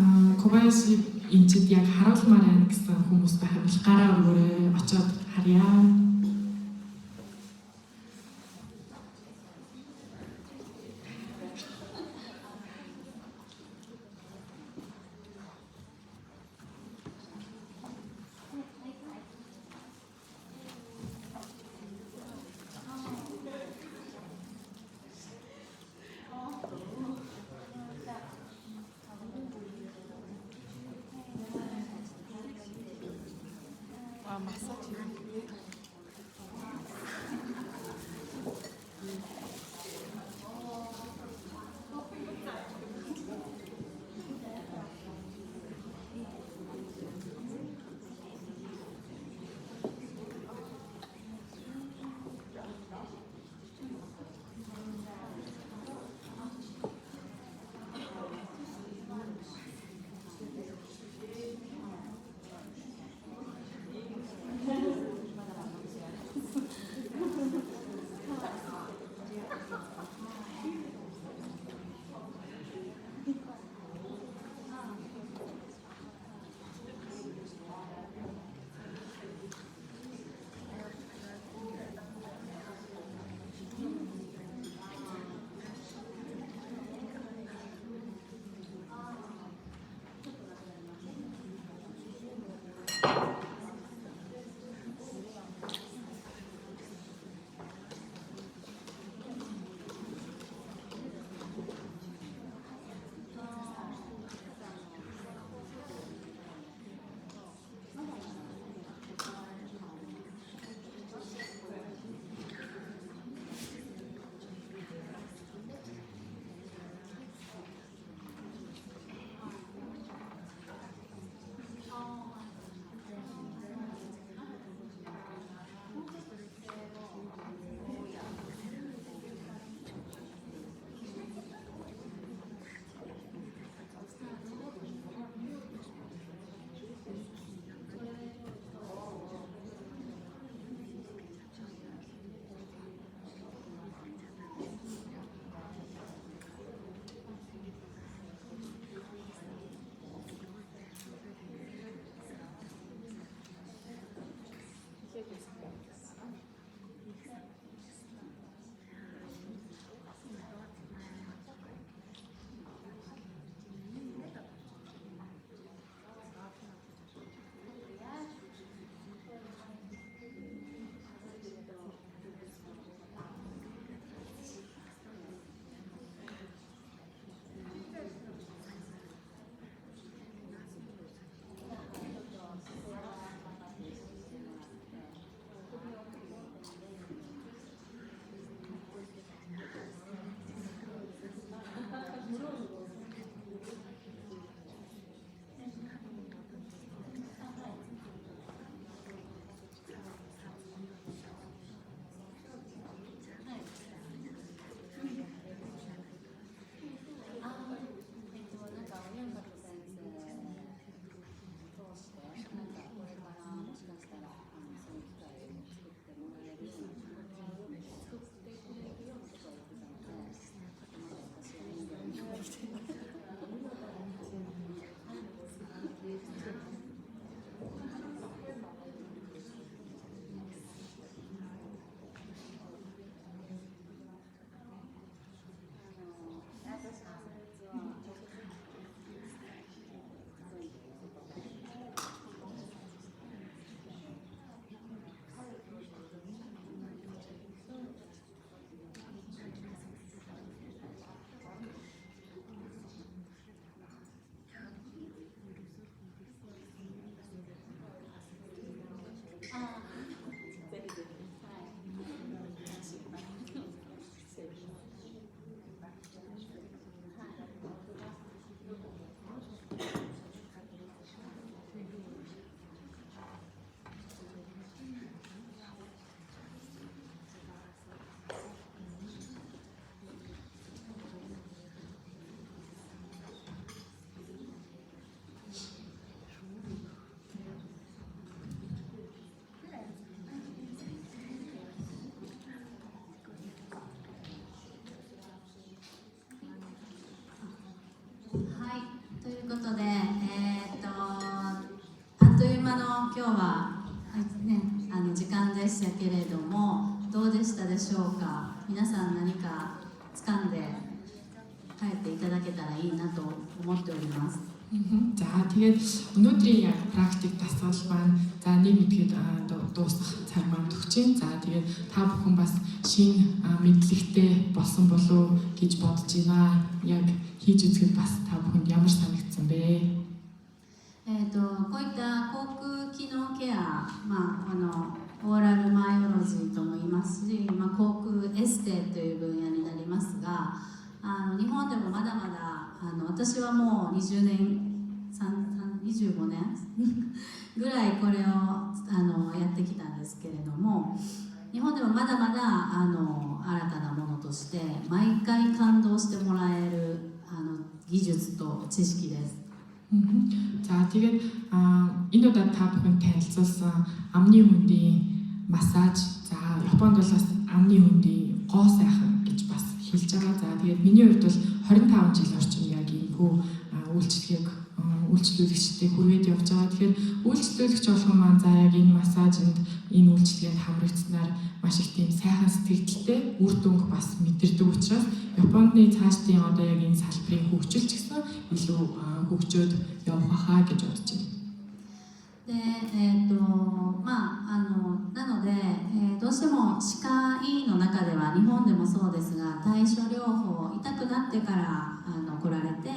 Kobayashi энэчд яг харуулмаар байна гэсэн хүмүүс байвал гараа өргөөрэй, очоод харъя. массаж хийх.ということで、あっという間の今日は、ね、時間でしたけれども、どうでしたでしょうか。皆さん何か掴んで帰っていただけたらいいなと思っております。За тэгээд өнөөдрийн яг практик дасгал маань за нэг мэдгээд дуусах цаг маань төгч. За тэгээд та бүхэн бас шинэ мэдлэгтэй болсон болов гэж бодож байна. Яг хийж үзэхэд бас та бүхэнд ямар санагдсан бэ? こういった航空機能ケア、オーラルマイオロジーとも言いますし、口腔エステという分野になりますが、日本でもまだまだ私はもう20年25年ぐらいこれをやってきたんですけれども、日本でもまだまだ新たなものとして毎回感動してもらえる技術と知識です。За тэгээд энэ удаад та бүхэн танилцуулсан амны хөндийн массаж, за Японд бол бас амны хөндийн гоо сайхан гэж бас хэлж байгаа. За тэгээд миний хувьд бол 25 жил орчим яг иймгүй үйлчлэгийг үйлчлүүлэгчтэй хүргээд явж байгаа. Тэгэхээр үйлчлүүлэгч болгон маань за яг энэ массажинд энэ үйлчлэгэнд хамрагдсанаар маш их тийм сайхан сэтгэлдтэй үр дүнг бас мэдэрдэг учраас Японы цаашдын одоо яг энэ салбарыг хөгжүүлж гисэн илүү хөгжөөд явах хаа гэж бодож байна. でなので、どうしても歯科医の中では日本でもそうですが、対処療法、痛くなってから来られて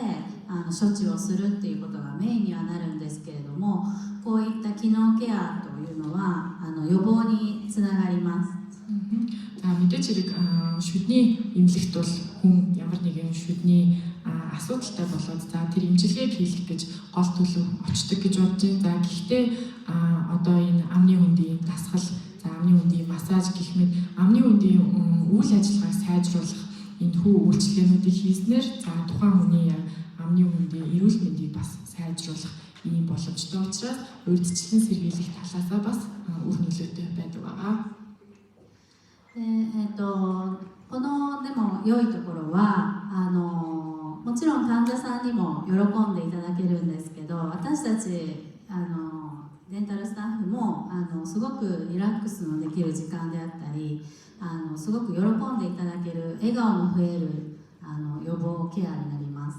処置をするっていうことがメインにはなるんですけれども、こういった機能ケアというのは予防につながります。За мэдээж хэрэг шүдний эмнэлэгт бол хүн ямар нэгэн шүдний асуудалтай болоод за тэр имчилгээг хийх гэж гол төлөв очдог гэж бодож байна. За гэхдээ одоо энэ амны хөндийн дасгал, за амны хөндийн массаж гэх мэт амны хөндийн үйл ажиллагааг сайжруулах энэ хүү үйлчилгээнүүдийг хийснээр за тухайн хүний амны хөндийн эрүүл мэндийг бас сайжруулах ийм боломжтой учраас урьдчилан сэргийлэх талаасаа бас үр нөлөөтэй байдаг байгаа. このでも良いところはもちろん患者さんにも喜んでいただけるんですけど、私たちデンタルスタッフもすごくリラックスのできる時間であったりすごく喜んでいただける笑顔の増える予防ケアになります。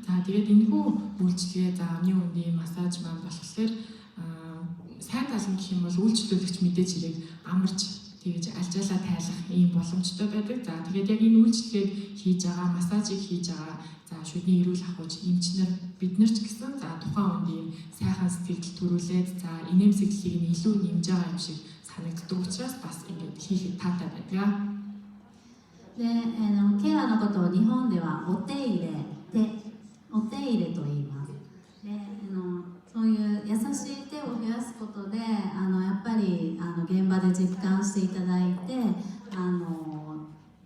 За тэгээд энэ хүү үйлчлэгээ за амны хөндийн массаж маань болохоор сайн тал нь гэх юм бол үйлчлүүлэгч мэдээж хэрэг амарч тэгж алжаалаа тайлах ийм боломжтой байдаг. За тэгээд яг энэ үйлчлэгийг хийж байгаа, массажийг хийж байгаа за шүдний эрүүл ахуйч эмчнэр бид нар ч гэсэн за тухайн хүнд ийм сайхан сэтгэл төрүүлээд за инээмсэглэлийг нь илүү нэмж байгаа юм шиг санагддаг учраас бас ингэж хийхэд таатай байдаг. でケアのことを日本ではお手入れと言います。でそういう優しい手を増やすことでやっぱり現場で実感していただいて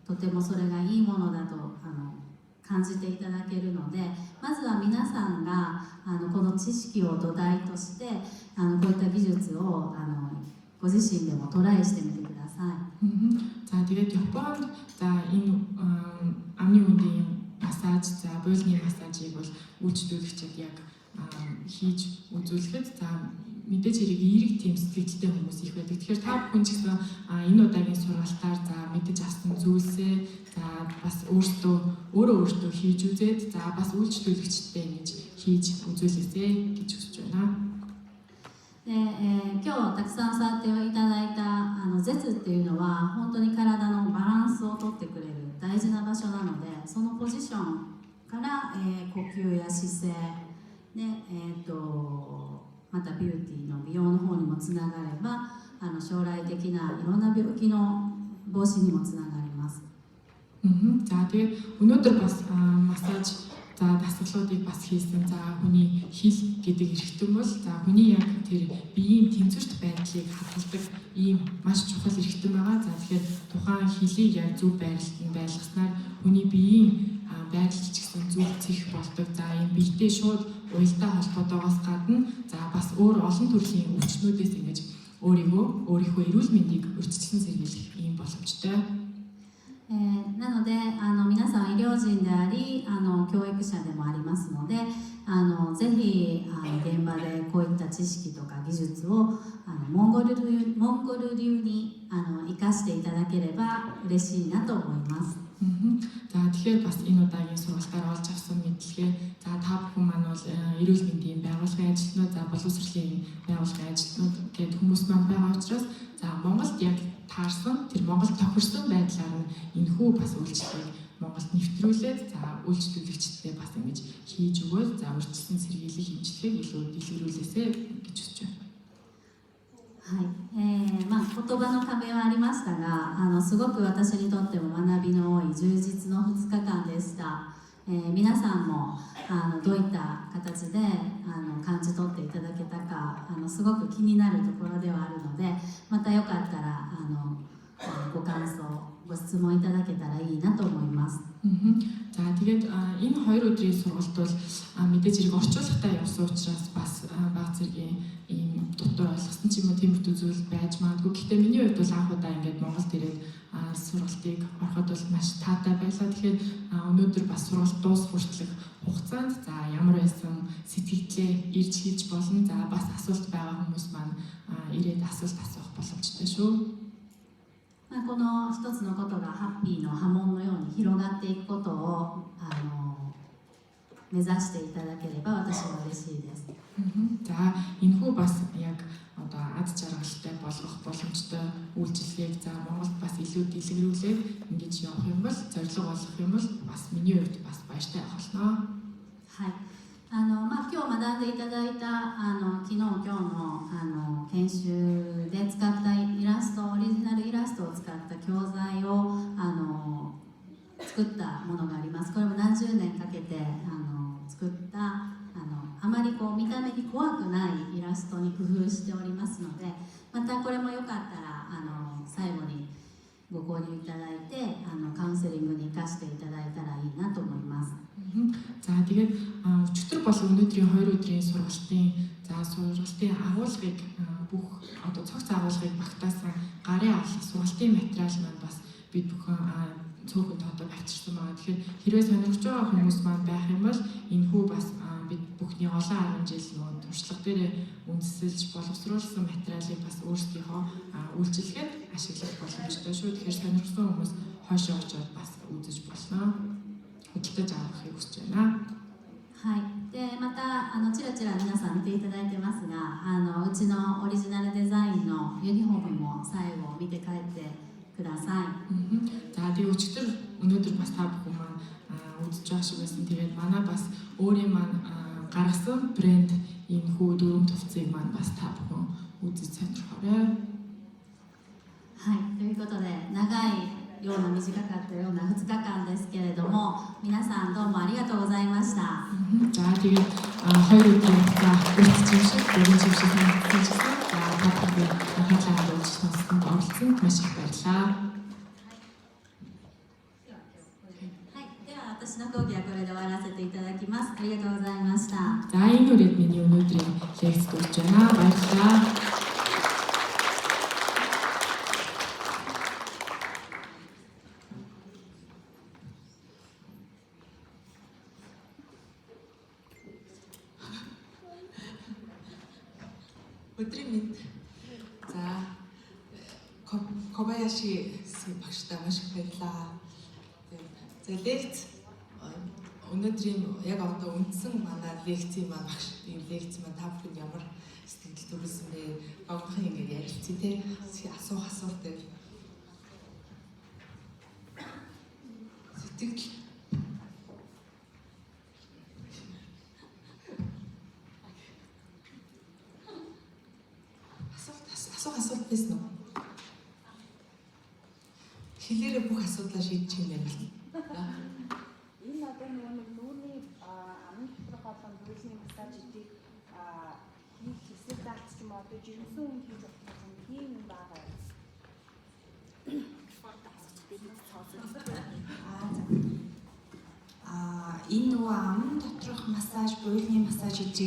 とてもそれがいいものだと感じていただけるので、まずは皆さんがこの知識を土台としてこういった技術をご自身でもトライしてみてください。За тэгээд Японд за энэ амны хөндийн массаж, за буйлны массажийг бол үйлчлүүлэгчид яг хийж үзүүлэхэд за мэдээж хэрэг эерэг тийм сэтгэлтэй хүмүүс их байдаг. Тэгэхээр та бүхэн ч гэсэн энэ удаагийн сургалтаар за мэдэж авсан зүйлсээ за бас өөртөө хийж үзээд за бас үйлчлүүлэгчтэй ингэж хийж үзүүлээсэй гэж хүсэж байна. で今日たくさん触っていただいた舌っていうのは本当に体のバランスをとってくれる大事な場所なので、そのポジションから、呼吸や姿勢で、またビューティーの美容の方にもつながれば将来的ないろんな病気の防止にもつながります。За тэгээд өнөөдөр бас массаж за дасгалуудыг бас хийсэн. За хүний хил гэдэг эрхтэн бол за хүний яг тэр биеийн тэнцвэрт байдлыг хадгалдаг ийм маш чухал эрхтэн байгаа. За тэгэхээр тухайн хилийг яг зөв байрлалд байлгаснаар хүний биеийн байдал ч гэсэн зөв цэх болдог. За ийм биетэй шууд уялдаа холбоотойгоос гадна за бас өөр олон төрлийн өвчнүүдээс ингэж өөрийнхөө эрүүл мэндийг урьдчилан сэргийлэх ийм боломжтой. なので皆さん医療人であり教育者でもありますのでぜひ現場でこういった知識とか技術をモンゴル流に生かしていただければ嬉しいなと思います。За тэгэхээр бас энэ удаагийн сургалтаар олж авсан мэдлэгээ за та бүхэн маань бол эрүүл мэндийн байгууллагын ажилтнууд за боловсролын байгууллагын ажилтнууд гэдэг хүмүүс маань байгаа учраас за Монголд яг таарсан тэр Монгол тохирсон байдлаар нь энэхүү бас үйлчлэгийг Монголд нэвтрүүлээд за үйлчлүүлэгчдээ бас ингэж хийж өгөөд за урьдчилан сэргийлэх хэмжлэгийг илүү дэлгэрүүлээсэй гэж хүсэж байна. 言葉の壁はありましたが、すごく私にとっても学びの多い充実の2日間でした。皆さんもどういった形で感じ取っていただけたかすごく気になるところではあるので、またよかったらご感想、ご質問いただけたらいいなと思います。За тэгээд энэ 2 өдрийн сургалт бол мэдээж хэрэг орчуулгатай явсан учраас бас баг зэргийн ийм дотор ойлгосон ч юм уу тиймэрхүү зүйл байж магадгүй. Гэхдээ миний хувьд бол анх удаа ингээд Монголд ирээд сургалтыг ороход бол маш таатай байлаа. Тэгэхээр өнөөдөр бас сургалт дуусах хүртэлх хугацаанд за ямар байсан сэтгэлдээ ирж хийж болно. За бас асуулт байгаа хүмүүс маань ирээд асуулт асуух боломжтой шүү. この一つのことがハッピーの波紋のように広がっていくことを目指していただければ私は嬉しいです。За энэхүү бас яг одоо ад жаргалтай болгох боломжтой үйлчлэгийг за Монголд бас илүү дэлгэрүүлээд ингэж явах юм бол зорилго болох юм бол бас миний хувьд бас баяртай болно. はい。今日学んでいただいた昨日今日の研修で使ったイラスト、オリジナルイラストを使った教材を作ったものがあります。これも何十年かけて作ったあまり見た目に怖くないイラストに工夫しておりますので、またこれもよかったら最後にご購入いただいてカウンセリングに生かしていただいたらいいなと思います。За тэгээд өчигдөр бол өнөөдрийн 2 өдрийн сургалтын агуулгыг бүх одоо цогц агуулгыг багтаасан гарын авах сургалтын материал маань бас бид бүхэн цөөхөн тодор авчирсан байгаа. Тэгэхээр хэрвээ сонирхож байгаа хүмүүс маань байх юм бол энэхүү бас бид бүхний олон 10 жил нөгөө туршлага дээр үндэслэж боловсруулсан материалыг бас өөрсдийнхөө үйлчилгээнд ашиглах боломжтой шүү. Тэгэхээр сонирхсан хүмүүс хойшоо очоод бас үзэж болно. はい。でまたちらちら皆さん見ていただいてますが、うちのオリジナルデザインのユニフォームも最後見て帰ってください。За тэгээд өчигдөр өнөөдөр бас та бүхэн маань үзэж байгаа шиг байсан. Тэгээд манай бас өөрийн маань гаргасан брэнд энэ хүү дөрөв төвцийг маань бас та бүхэн үзэж сонирхоорой. はい。ということで長いような短かったような2日間ですけれども、皆さんどうもありがとうございました。За тэгээд 2 өдрийн үргэлжлүүлсэн санагдсан ч гэсэн та бүхэн хаалгаа үзэж сонссон оролцсонд маш их баярлалаа. はい。では私の講義はこれで終わらせていただきます。ありがとうございました。 За энэ үрээд миний өнөөдрийн лекц дуусж байна. Баярлалаа. Өдрийн мэнд. За Кобаяши багштай маш их баярлалаа. За лекц өнөөдрийн яг одоо үндсэн манай лекцийн маань багш лекц маань та бүхэнд ямар сэтгэл төрүүлсэн бэ? Багийнхаа ингэ ярилцъя те. Асуух асуулт дээр. Сэтгэл асуулт байсан уу? Хэлээрээ бүх асуудлаа шийдэж юм байна. Энэ одоо нэг нүүрний амны доторх олон бүлгийн массажийг хийх хэсэг даалт ч юм уу одоо жирэмсэн хүн хийж болох юм тийм юм байгаа. Энэ нөгөө амны доторх массаж, буйлны массаж хийж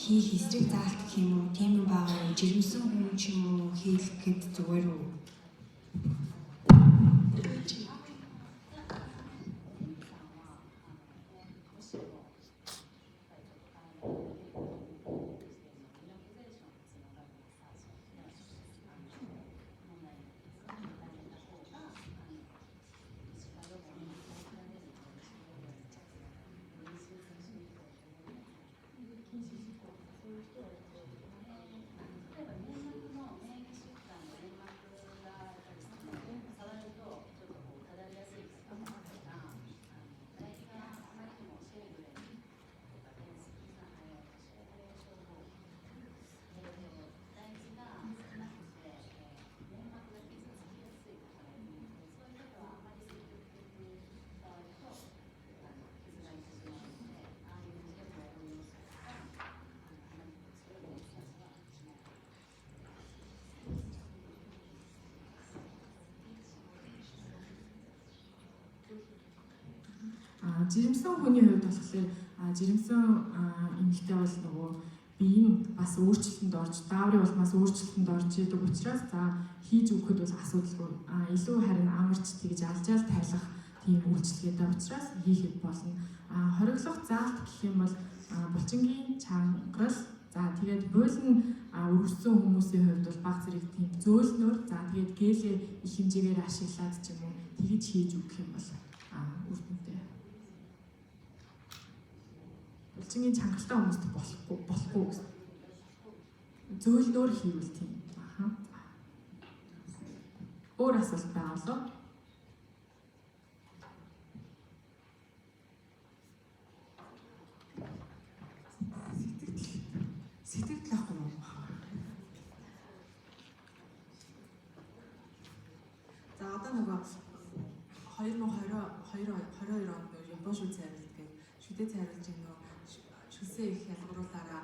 хийх эсрэг заалт гэх юм уу, тийм юм байгаа. Жирэмсэн хүн ч юм уу хийх гээд зүгээр үү? жирэмсэн хүний хувьд болохоор жирэмсэн эмэгтэй бол нөгөө бие нь бас өөрчлөлтөнд орж, дааврын улмаас өөрчлөлтөнд орж идэг учраас хийж өгөхөд бол асуудалгүй. Илүү харин амарч тэгж алжаал тайлах тийм үйлчлэгээтэй учраас хийхэд болно. Хориглох заалт гэх юм бол булчингийн чангарал, тэгээд буулн өргөссөн хүмүүсийн хувьд бол баг зэрэг тийм зөөлнөр, тэгээд гэлээ их хэмжээгээр ашиглаад ч юм уу тэгж хийж өгөх юм бол үр дүнтэй. Булчингийн чангаралтай хүмүүст болохгүй гэсэн. Зөөлнөр хийвэл тийм. Өөр асуулт байгаа болов? Сэтгэл ахгүй юм. За одоо нөгөө 2022 онд Япон шүд цайруулт гэдэг шүдээ цайруулж нөгөө шүсээ их ялгаруулаараа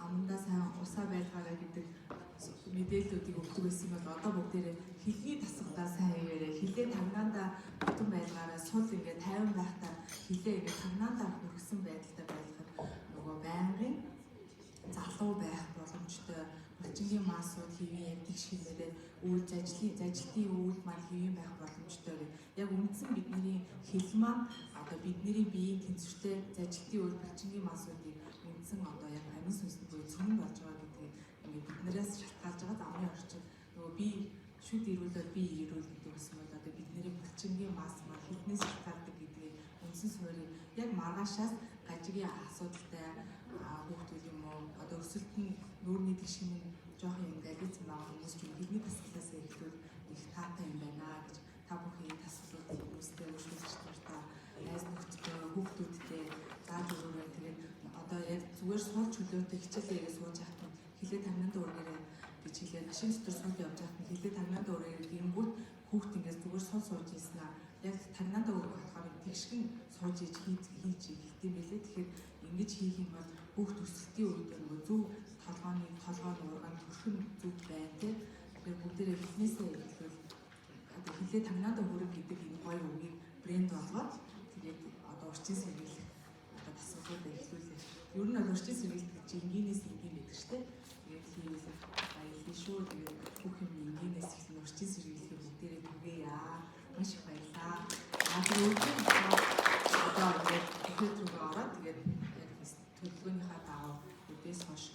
амандаа сайн усаа байлгаараа гэдэг мэдээллүүдийг өгдөг байсан бол одоо бүгдээрээ хэлний тасгалаа сайн яриа, хилээ тагнаандаа бүтэн байлгаараа сул ингээд 50 байхдаа хилээ ингээд тагнаандаа хүрсэн байдалтай байлгахад нөгөө байнгын залуу байх боломжтой булчингийн маасууд хэвийн явдаг шилээрээ зажлын үйл маань хэвийн байх боломжтой гэх. Яг үндсэн бидний хэл маань одоо бидний биеийн тэнцвэртэй зажлын үйл булчингийн маасуудыг үндсэн одоо яг амин сүнсний цөмөн болж байгаа гэдгийг ингээд биднээс шалтгаалж байгаа амын орчин нөгөө би шүд ирүүлээд би ирүүл гэдэг юм бол одоо бидний булчингийн мас маань хэднээс шалтгаалдаг гэдгийг үндсэн суурийг яг маргаашаас гажигийн асуудалтай хүүхдүүд юм уу одоо өсөлт нь нүүрний тэгшин жоохон юм галиц байгаа хүмүүс ч бидний тасгалаас эхлүүл их таатай юм байна гэж та бүхэн тасгалууд хүмүүстэй өөрчлөж дуртай найз нөхдөдтэй хүүхдүүдтэй зааж өгөөрэй. Тэгээд одоо яг зүгээр сууч чөлөөтэй хичээлээрээ сууж явах хилээ тамнаа өргөрөө гэж хэлээ машин дотор сууд явж байхад хилээ тамнаа өргөрөө гингүүт хүүхд ингээд зүгээр сууж ийснаа яг тамнаа өргөх болохоор тэгшгэн сууж хийж хэлдэм байлээ. Тэгэхээр ингэж хийх юм бол хүүхд өсөлтийн үед нөгөө зөв толгойн ургаан төрхөн зүг байна те. Тэгэхээр бүгдээрээ хэлнээсээ эхлэвэл одоо хилээ тамнаа өргөх гэдэг энэ гоё үгийг брэнд болгоод тэгээд одоо урчин сэргийлэх одоо тасгалуудаа эхлүүлээ. Ер нь бол урчин сэргийлэх гэж энгийнээс энгийн байдаг шүү дээ. Тэгээд хийвэл баярлалаа шүү. Тэгээд бүх юм энгийнээс эхлэн урчин сэргийлэх бүгдээрээ түгээе. Маш их баярлалаа. Одоо ингээд ихэд рүү ороод тэгээд төлөвлөгөөнийхөө дагуу үдээс хойш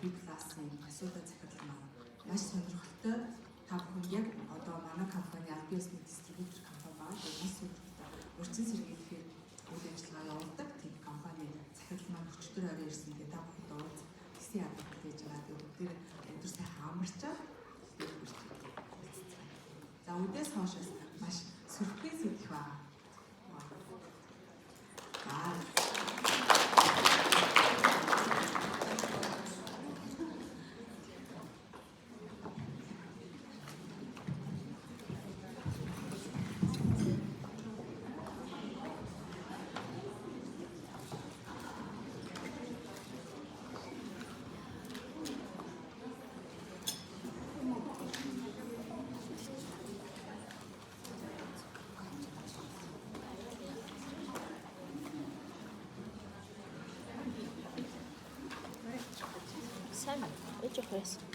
би классын асуудал захирал маань маш сонирхолтой та бүхэн яг одоо манай компани албан ёсны дистрибьютор компани байгаа. Тэгээд урчин сэргийлэхээр үйл ажиллагаа явуулдаг тийм компани захирал маань өчтөр орой ирсэн. Тэгээд та бүхэнд уулз гэсэн яадаг гэж байгаа. Тэгээд бүгдээр өдөр сайхан амарчаад за үдээс хойшоос маш сюрприз идэх ба. Сайн байна. Ээж явах байсан.